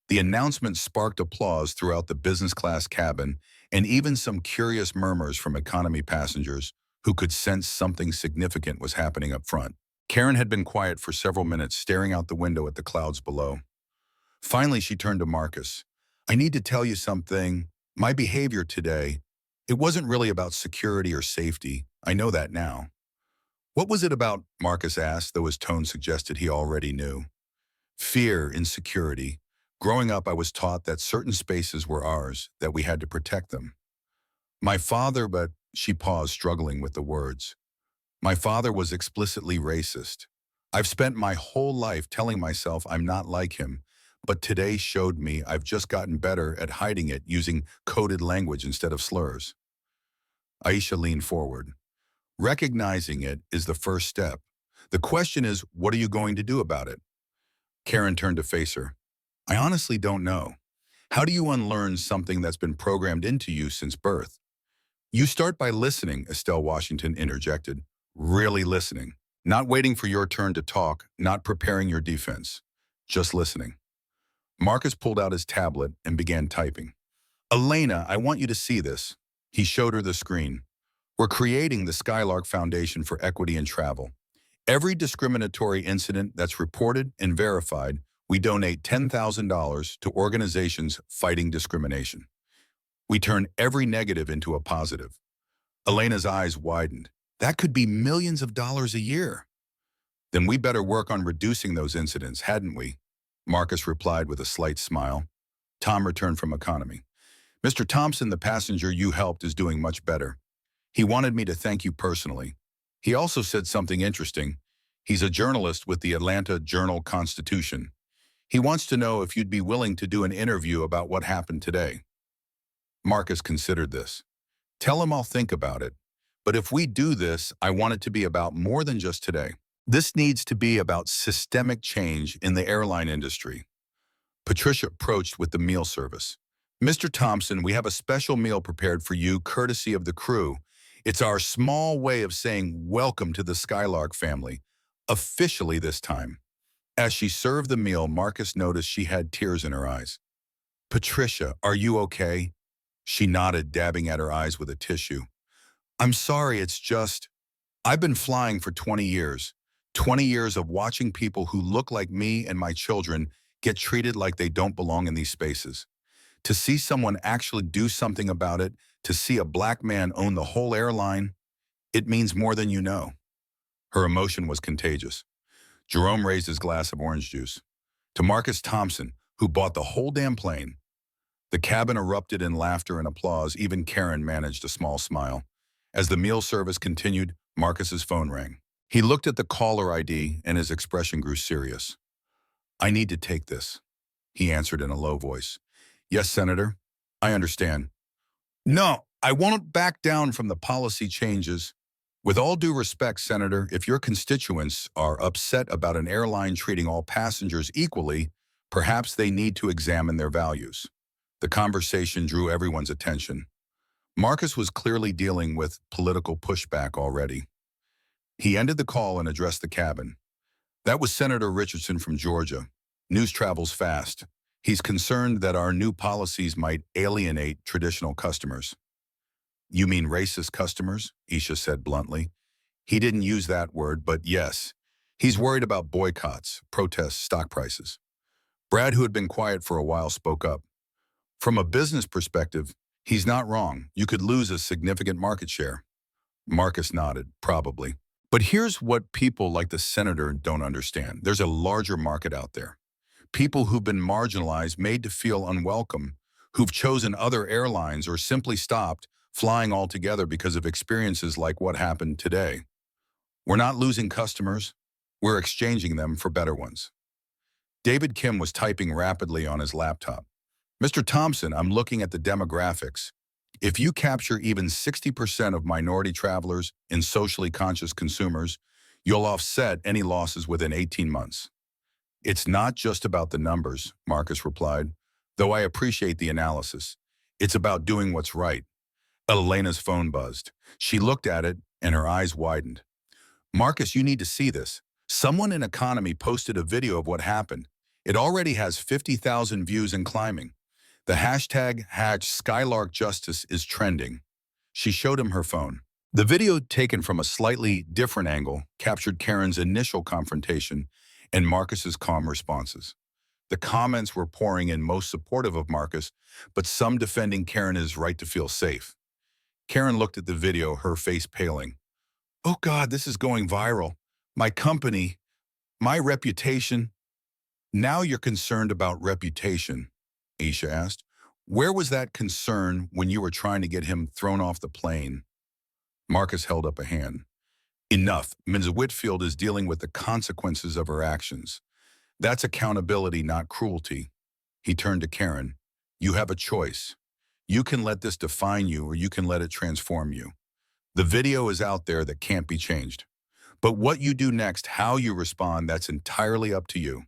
The announcement sparked applause throughout the business class cabin and even some curious murmurs from economy passengers who could sense something significant was happening up front. Karen had been quiet for several minutes, staring out the window at the clouds below. Finally, she turned to Marcus. I need to tell you something. My behavior today, it wasn't really about security or safety. I know that now. What was it about? Marcus asked, though his tone suggested he already knew. Fear, insecurity. Growing up, I was taught that certain spaces were ours, that we had to protect them. My father, but she paused, struggling with the words. My father was explicitly racist. I've spent my whole life telling myself I'm not like him, but today showed me I've just gotten better at hiding it using coded language instead of slurs. Aisha leaned forward. Recognizing it is the first step. The question is, what are you going to do about it? Karen turned to face her. I honestly don't know. How do you unlearn something that's been programmed into you since birth? You start by listening, Estelle Washington interjected. Really listening. Not waiting for your turn to talk, not preparing your defense. Just listening. Marcus pulled out his tablet and began typing. Elena, I want you to see this. He showed her the screen. We're creating the Skylark Foundation for Equity in Travel. Every discriminatory incident that's reported and verified, we donate $10,000 to organizations fighting discrimination. We turn every negative into a positive. Elena's eyes widened. That could be millions of dollars a year. Then we better work on reducing those incidents, hadn't we? Marcus replied with a slight smile. Tom returned from economy. Mr. Thompson, the passenger you helped, is doing much better. He wanted me to thank you personally. He also said something interesting. He's a journalist with the Atlanta Journal-Constitution. He wants to know if you'd be willing to do an interview about what happened today. Marcus considered this. Tell him I'll think about it. But if we do this, I want it to be about more than just today. This needs to be about systemic change in the airline industry. Patricia approached with the meal service. Mr. Thompson, we have a special meal prepared for you courtesy of the crew. It's our small way of saying welcome to the Skylark family, officially this time. As she served the meal, Marcus noticed she had tears in her eyes. Patricia, are you okay? She nodded, dabbing at her eyes with a tissue. I'm sorry, it's just, I've been flying for 20 years. 20 years of watching people who look like me and my children get treated like they don't belong in these spaces. To see someone actually do something about it, to see a black man own the whole airline, it means more than you know. Her emotion was contagious. Jerome raised his glass of orange juice. To Marcus Thompson, who bought the whole damn plane. The cabin erupted in laughter and applause. Even Karen managed a small smile. As the meal service continued, Marcus's phone rang. He looked at the caller ID and his expression grew serious. I need to take this, he answered in a low voice. Yes, Senator, I understand. No, I won't back down from the policy changes. With all due respect, Senator, if your constituents are upset about an airline treating all passengers equally, perhaps they need to examine their values. The conversation drew everyone's attention. Marcus was clearly dealing with political pushback already. He ended the call and addressed the cabin. That was Senator Richardson from Georgia. News travels fast. He's concerned that our new policies might alienate traditional customers. You mean racist customers? Isha said bluntly. He didn't use that word, but yes. He's worried about boycotts, protests, stock prices. Brad, who had been quiet for a while, spoke up. From a business perspective, he's not wrong. You could lose a significant market share. Marcus nodded, probably. But here's what people like the senator don't understand. There's a larger market out there. People who've been marginalized, made to feel unwelcome, who've chosen other airlines or simply stopped flying altogether because of experiences like what happened today. We're not losing customers. We're exchanging them for better ones. David Kim was typing rapidly on his laptop. Mr. Thompson, I'm looking at the demographics. If you capture even 60% of minority travelers and socially conscious consumers, you'll offset any losses within 18 months. It's not just about the numbers, Marcus replied, though I appreciate the analysis. It's about doing what's right. Elena's phone buzzed. She looked at it and her eyes widened. Marcus, you need to see this. Someone in Economy posted a video of what happened. It already has 50,000 views and climbing. The hashtag #SkylarkJustice is trending. She showed him her phone. The video, taken from a slightly different angle, captured Karen's initial confrontation and Marcus's calm responses. The comments were pouring in, most supportive of Marcus, but some defending Karen's right to feel safe. Karen looked at the video, her face paling. Oh God, this is going viral. My company, my reputation. Now you're concerned about reputation, Isha asked. Where was that concern when you were trying to get him thrown off the plane? Marcus held up a hand. Enough. Ms. Whitfield is dealing with the consequences of her actions. That's accountability, not cruelty. He turned to Karen. You have a choice. You can let this define you, or you can let it transform you. The video is out there that can't be changed. But what you do next, how you respond, that's entirely up to you.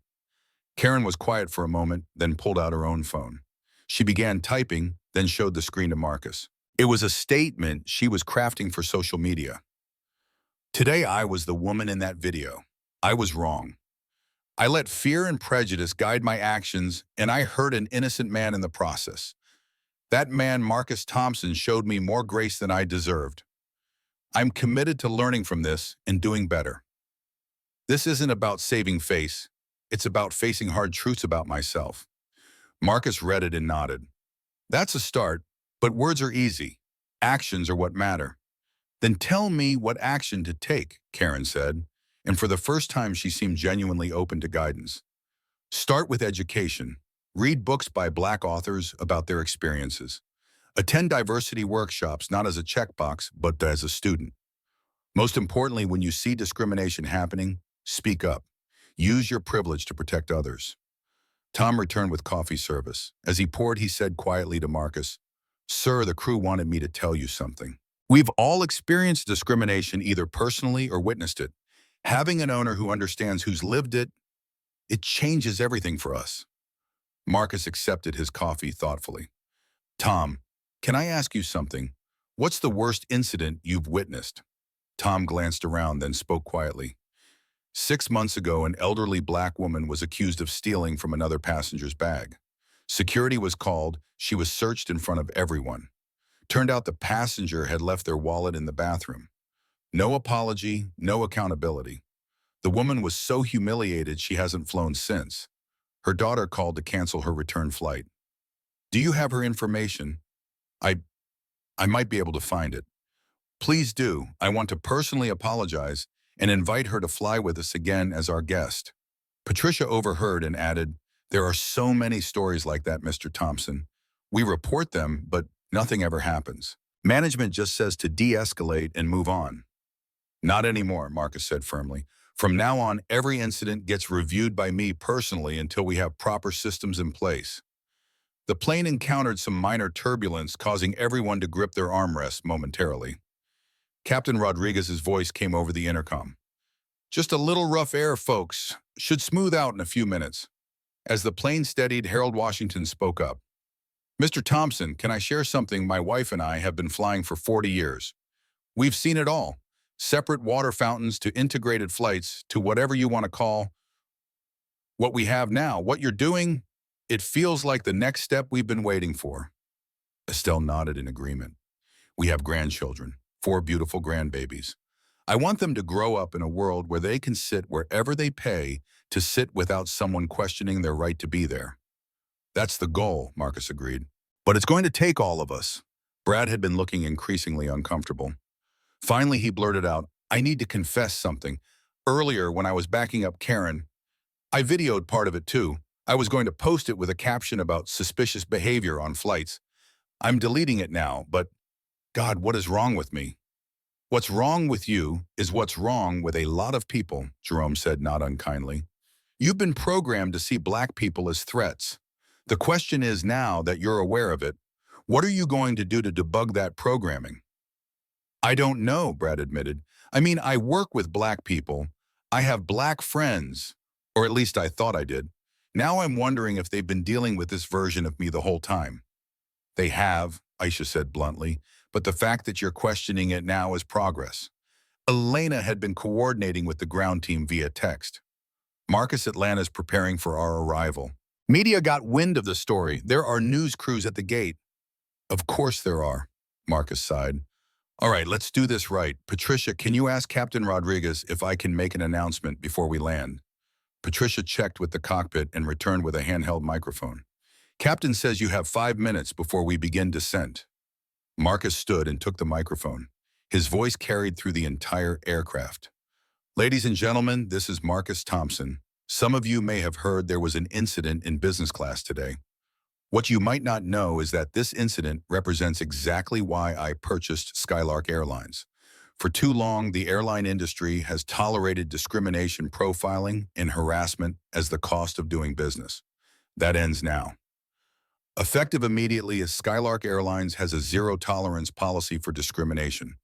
Karen was quiet for a moment, then pulled out her own phone. She began typing, then showed the screen to Marcus. It was a statement she was crafting for social media. Today I was the woman in that video. I was wrong. I let fear and prejudice guide my actions, and I hurt an innocent man in the process. That man, Marcus Thompson, showed me more grace than I deserved. I'm committed to learning from this and doing better. This isn't about saving face. It's about facing hard truths about myself. Marcus read it and nodded. That's a start, but words are easy. Actions are what matter. Then tell me what action to take, Karen said, and for the first time she seemed genuinely open to guidance. Start with education. Read books by Black authors about their experiences. Attend diversity workshops, not as a checkbox, but as a student. Most importantly, when you see discrimination happening, speak up. Use your privilege to protect others. Tom returned with coffee service. As he poured, he said quietly to Marcus, Sir, the crew wanted me to tell you something. We've all experienced discrimination, either personally or witnessed it. Having an owner who understands who's lived it, it changes everything for us. Marcus accepted his coffee thoughtfully. Tom, can I ask you something? What's the worst incident you've witnessed? Tom glanced around, then spoke quietly. 6 months ago, an elderly Black woman was accused of stealing from another passenger's bag. Security was called. She was searched in front of everyone. Turned out the passenger had left their wallet in the bathroom. No apology, no accountability. The woman was so humiliated she hasn't flown since. Her daughter called to cancel her return flight. Do you have her information? I might be able to find it. Please do. I want to personally apologize and invite her to fly with us again as our guest. Patricia overheard and added, There are so many stories like that, Mr. Thompson. We report them, but nothing ever happens. Management just says to de-escalate and move on. Not anymore, Marcus said firmly. From now on, every incident gets reviewed by me personally until we have proper systems in place. The plane encountered some minor turbulence, causing everyone to grip their armrests momentarily. Captain Rodriguez's voice came over the intercom. Just a little rough air, folks. Should smooth out in a few minutes. As the plane steadied, Harold Washington spoke up. Mr. Thompson, can I share something? My wife and I have been flying for 40 years. We've seen it all. Separate water fountains to integrated flights to whatever you want to call what we have now. What you're doing, it feels like the next step we've been waiting for. Estelle nodded in agreement. We have grandchildren, 4 beautiful grandbabies. I want them to grow up in a world where they can sit wherever they pay to sit without someone questioning their right to be there. That's the goal, Marcus agreed. But it's going to take all of us. Brad had been looking increasingly uncomfortable. Finally, he blurted out, I need to confess something. Earlier, when I was backing up Karen, I videoed part of it too. I was going to post it with a caption about suspicious behavior on flights. I'm deleting it now, but God, what is wrong with me? What's wrong with you is what's wrong with a lot of people, Jerome said not unkindly. You've been programmed to see Black people as threats. The question is now that you're aware of it, what are you going to do to debug that programming? I don't know, Brad admitted. I mean, I work with Black people. I have Black friends, or at least I thought I did. Now I'm wondering if they've been dealing with this version of me the whole time. They have, Aisha said bluntly, but the fact that you're questioning it now is progress. Elena had been coordinating with the ground team via text. Marcus, Atlanta's preparing for our arrival. Media got wind of the story. There are news crews at the gate. Of course there are, Marcus sighed. All right, let's do this right. Patricia, can you ask Captain Rodriguez if I can make an announcement before we land? Patricia checked with the cockpit and returned with a handheld microphone. Captain says you have 5 minutes before we begin descent. Marcus stood and took the microphone. His voice carried through the entire aircraft. Ladies and gentlemen, this is Marcus Thompson. Some of you may have heard there was an incident in business class today. What you might not know is that this incident represents exactly why I purchased Skylark Airlines. For too long, the airline industry has tolerated discrimination, profiling, and harassment as the cost of doing business. That ends now. Effective immediately, as Skylark Airlines has a zero-tolerance policy for discrimination.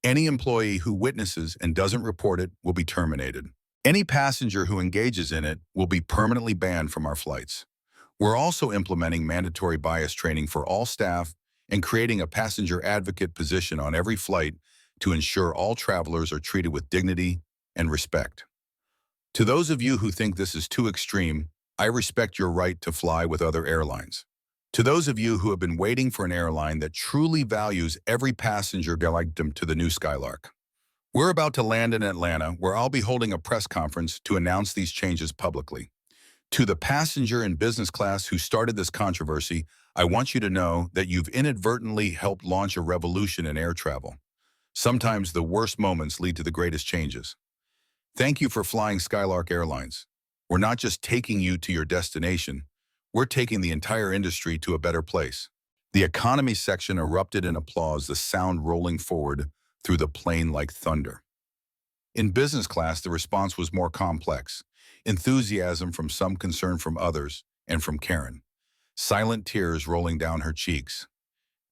Any employee who witnesses and doesn't report it will be terminated. Any passenger who engages in it will be permanently banned from our flights. We're also implementing mandatory bias training for all staff and creating a passenger advocate position on every flight to ensure all travelers are treated with dignity and respect. To those of you who think this is too extreme, I respect your right to fly with other airlines. To those of you who have been waiting for an airline that truly values every passenger, like them to the new Skylark. We're about to land in Atlanta, where I'll be holding a press conference to announce these changes publicly. To the passenger in business class who started this controversy, I want you to know that you've inadvertently helped launch a revolution in air travel. Sometimes the worst moments lead to the greatest changes. Thank you for flying Skylark Airlines. We're not just taking you to your destination, we're taking the entire industry to a better place. The economy section erupted in applause, the sound rolling forward through the plane like thunder. In business class, the response was more complex. Enthusiasm from some, concern from others, and from Karen. Silent tears rolling down her cheeks.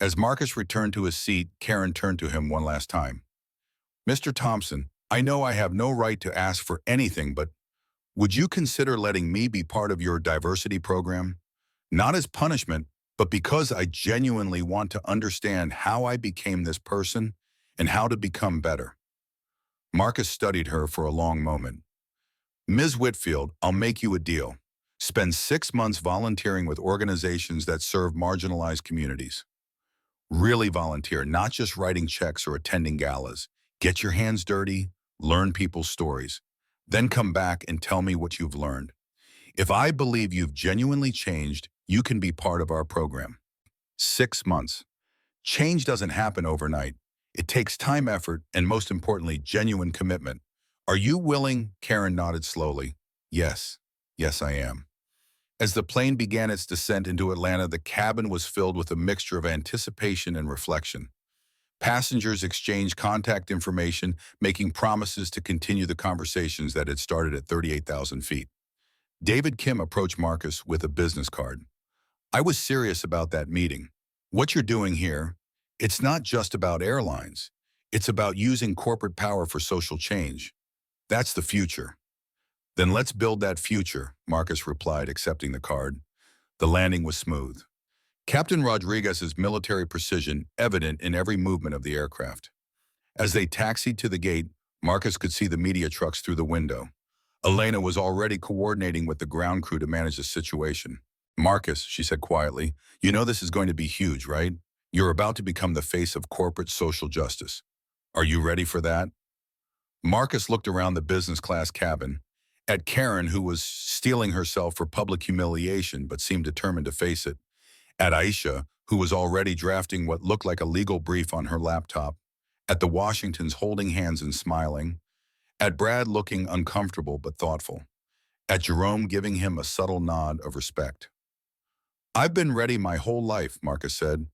As Marcus returned to his seat, Karen turned to him one last time. Mr. Thompson, I know I have no right to ask for anything, but would you consider letting me be part of your diversity program? Not as punishment, but because I genuinely want to understand how I became this person and how to become better. Marcus studied her for a long moment. Ms. Whitfield, I'll make you a deal. Spend 6 months volunteering with organizations that serve marginalized communities. Really volunteer, not just writing checks or attending galas. Get your hands dirty, learn people's stories. Then come back and tell me what you've learned. If I believe you've genuinely changed, you can be part of our program. 6 months. Change doesn't happen overnight. It takes time, effort, and most importantly, genuine commitment. Are you willing? Karen nodded slowly. Yes. Yes, I am. As the plane began its descent into Atlanta, the cabin was filled with a mixture of anticipation and reflection. Passengers exchanged contact information, making promises to continue the conversations that had started at 38,000 feet. David Kim approached Marcus with a business card. I was serious about that meeting. What you're doing here, it's not just about airlines. It's about using corporate power for social change. That's the future. Then let's build that future, Marcus replied, accepting the card. The landing was smooth. Captain Rodriguez's military precision evident in every movement of the aircraft. As they taxied to the gate, Marcus could see the media trucks through the window. Elena was already coordinating with the ground crew to manage the situation. Marcus, she said quietly, you know this is going to be huge, right? You're about to become the face of corporate social justice. Are you ready for that? Marcus looked around the business class cabin, at Karen, who was steeling herself for public humiliation but seemed determined to face it, at Aisha, who was already drafting what looked like a legal brief on her laptop, at the Washingtons holding hands and smiling, at Brad looking uncomfortable but thoughtful, at Jerome giving him a subtle nod of respect. I've been ready my whole life, Marcus said.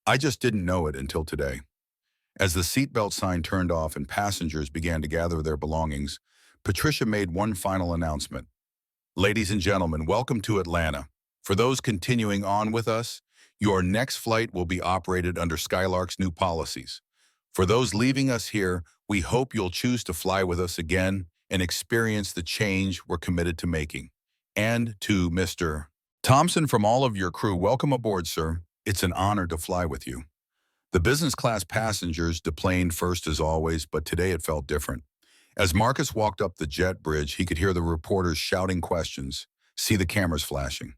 I just didn't know it until today. As the seatbelt sign turned off and passengers began to gather their belongings, Patricia made one final announcement. Ladies and gentlemen, welcome to Atlanta. For those continuing on with us, your next flight will be operated under Skylark's new policies. For those leaving us here, we hope you'll choose to fly with us again and experience the change we're committed to making. And to Mr. Thompson, from all of your crew, welcome aboard, sir. It's an honor to fly with you. The business class passengers deplaned first as always, but today it felt different. As Marcus walked up the jet bridge, he could hear the reporters shouting questions, see the cameras flashing.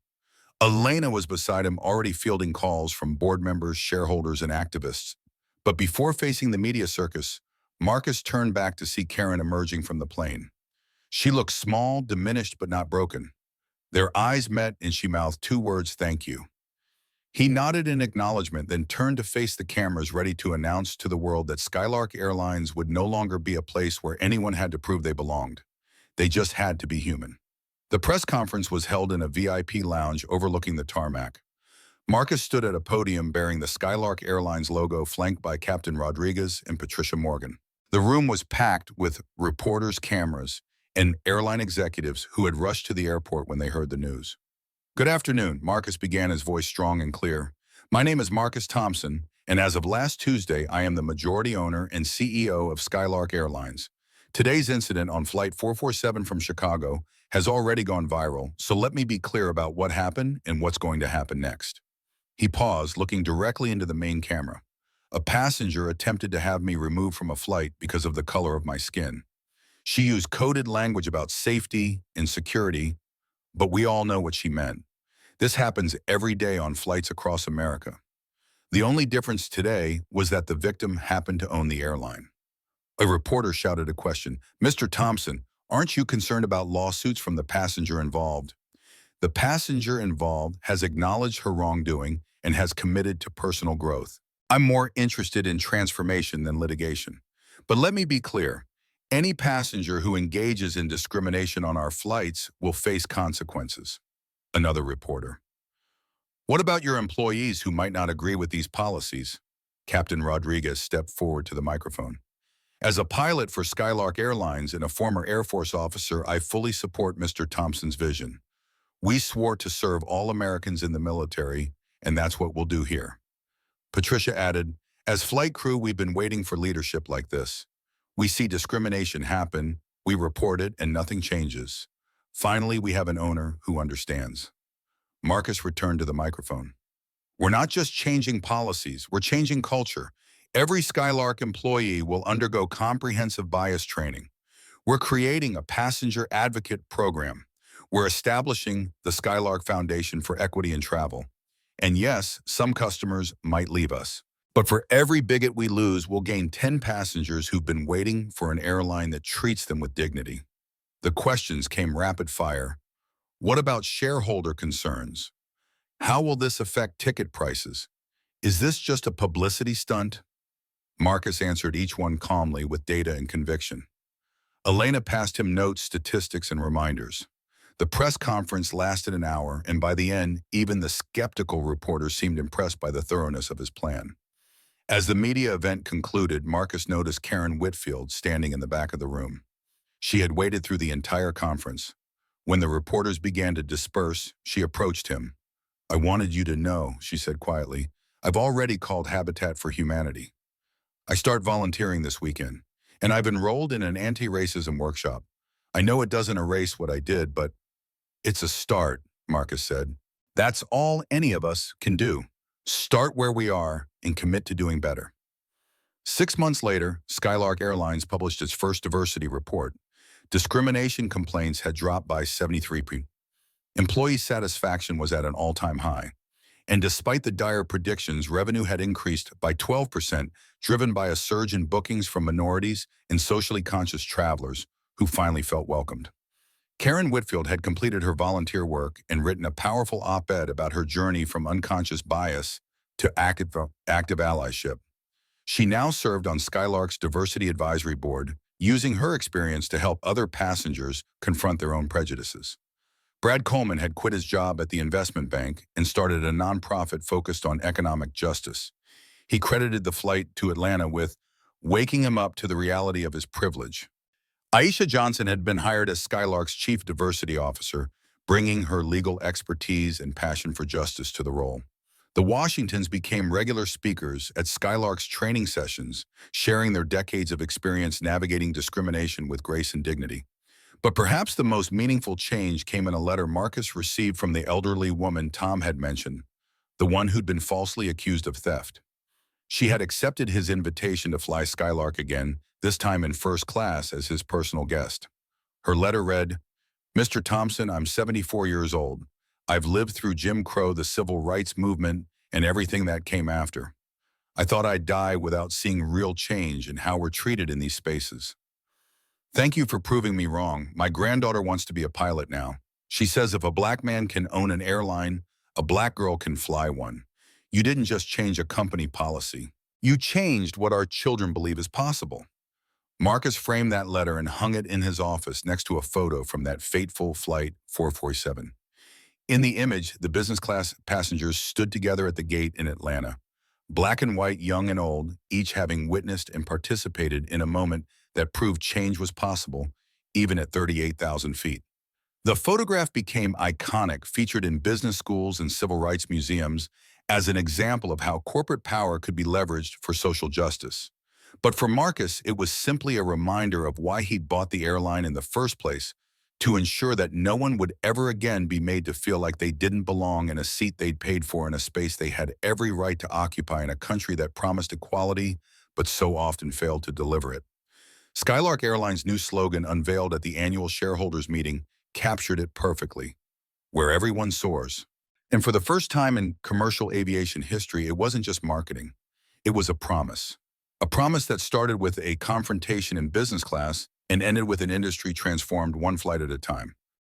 Elena was beside him, already fielding calls from board members, shareholders, and activists. But before facing the media circus, Marcus turned back to see Karen emerging from the plane. She looked small, diminished, but not broken. Their eyes met and she mouthed two words, "Thank you." He nodded in acknowledgement, then turned to face the cameras, ready to announce to the world that Skylark Airlines would no longer be a place where anyone had to prove they belonged. They just had to be human. The press conference was held in a VIP lounge overlooking the tarmac. Marcus stood at a podium bearing the Skylark Airlines logo, flanked by Captain Rodriguez and Patricia Morgan. The room was packed with reporters, cameras, and airline executives who had rushed to the airport when they heard the news. Good afternoon, Marcus began, his voice strong and clear. My name is Marcus Thompson, and as of last Tuesday, I am the majority owner and CEO of Skylark Airlines. Today's incident on Flight 447 from Chicago has already gone viral, so let me be clear about what happened and what's going to happen next. He paused, looking directly into the main camera. A passenger attempted to have me removed from a flight because of the color of my skin. She used coded language about safety and security, but we all know what she meant. This happens every day on flights across America. The only difference today was that the victim happened to own the airline. A reporter shouted a question. Mr. Thompson, aren't you concerned about lawsuits from the passenger involved? The passenger involved has acknowledged her wrongdoing and has committed to personal growth. I'm more interested in transformation than litigation. But let me be clear. Any passenger who engages in discrimination on our flights will face consequences. Another reporter. What about your employees who might not agree with these policies? Captain Rodriguez stepped forward to the microphone. As a pilot for Skylark Airlines and a former Air Force officer, I fully support Mr. Thompson's vision. We swore to serve all Americans in the military, and that's what we'll do here. Patricia added, as flight crew, we've been waiting for leadership like this. We see discrimination happen, we report it, and nothing changes. Finally, we have an owner who understands. Marcus returned to the microphone. We're not just changing policies, we're changing culture. Every Skylark employee will undergo comprehensive bias training. We're creating a passenger advocate program. We're establishing the Skylark Foundation for Equity in Travel. And yes, some customers might leave us. But for every bigot we lose, we'll gain 10 passengers who've been waiting for an airline that treats them with dignity. The questions came rapid fire. What about shareholder concerns? How will this affect ticket prices? Is this just a publicity stunt? Marcus answered each one calmly with data and conviction. Elena passed him notes, statistics, and reminders. The press conference lasted an hour, and by the end, even the skeptical reporters seemed impressed by the thoroughness of his plan. As the media event concluded, Marcus noticed Karen Whitfield standing in the back of the room. She had waited through the entire conference. When the reporters began to disperse, she approached him. I wanted you to know, she said quietly, I've already called Habitat for Humanity. I start volunteering this weekend, and I've enrolled in an anti-racism workshop. I know it doesn't erase what I did, but it's a start, Marcus said. That's all any of us can do. Start where we are and commit to doing better. 6 months later, Skylark Airlines published its first diversity report. Discrimination complaints had dropped by 73%. Employee satisfaction was at an all-time high. And despite the dire predictions, revenue had increased by 12%, driven by a surge in bookings from minorities and socially conscious travelers who finally felt welcomed. Karen Whitfield had completed her volunteer work and written a powerful op-ed about her journey from unconscious bias to active allyship. She now served on Skylark's Diversity Advisory Board, using her experience to help other passengers confront their own prejudices. Brad Coleman had quit his job at the investment bank and started a nonprofit focused on economic justice. He credited the flight to Atlanta with waking him up to the reality of his privilege. Aisha Johnson had been hired as Skylark's chief diversity officer, bringing her legal expertise and passion for justice to the role. The Washingtons became regular speakers at Skylark's training sessions, sharing their decades of experience navigating discrimination with grace and dignity. But perhaps the most meaningful change came in a letter Marcus received from the elderly woman Tom had mentioned, the one who'd been falsely accused of theft. She had accepted his invitation to fly Skylark again, this time in first class as his personal guest. Her letter read, "Mr. Thompson, I'm 74 years old. I've lived through Jim Crow, the civil rights movement, and everything that came after. I thought I'd die without seeing real change in how we're treated in these spaces. Thank you for proving me wrong. My granddaughter wants to be a pilot now. She says if a black man can own an airline, a black girl can fly one. You didn't just change a company policy. You changed what our children believe is possible." Marcus framed that letter and hung it in his office next to a photo from that fateful Flight 447. In the image, the business class passengers stood together at the gate in Atlanta, black and white, young and old, each having witnessed and participated in a moment that proved change was possible, even at 38,000 feet. The photograph became iconic, featured in business schools and civil rights museums as an example of how corporate power could be leveraged for social justice. But for Marcus, it was simply a reminder of why he'd bought the airline in the first place, to ensure that no one would ever again be made to feel like they didn't belong in a seat they'd paid for in a space they had every right to occupy in a country that promised equality but so often failed to deliver it. Skylark Airlines' new slogan, unveiled at the annual shareholders meeting, captured it perfectly: where everyone soars. And for the first time in commercial aviation history, it wasn't just marketing. It was a promise. A promise that started with a confrontation in business class and ended with an industry transformed one flight at a time.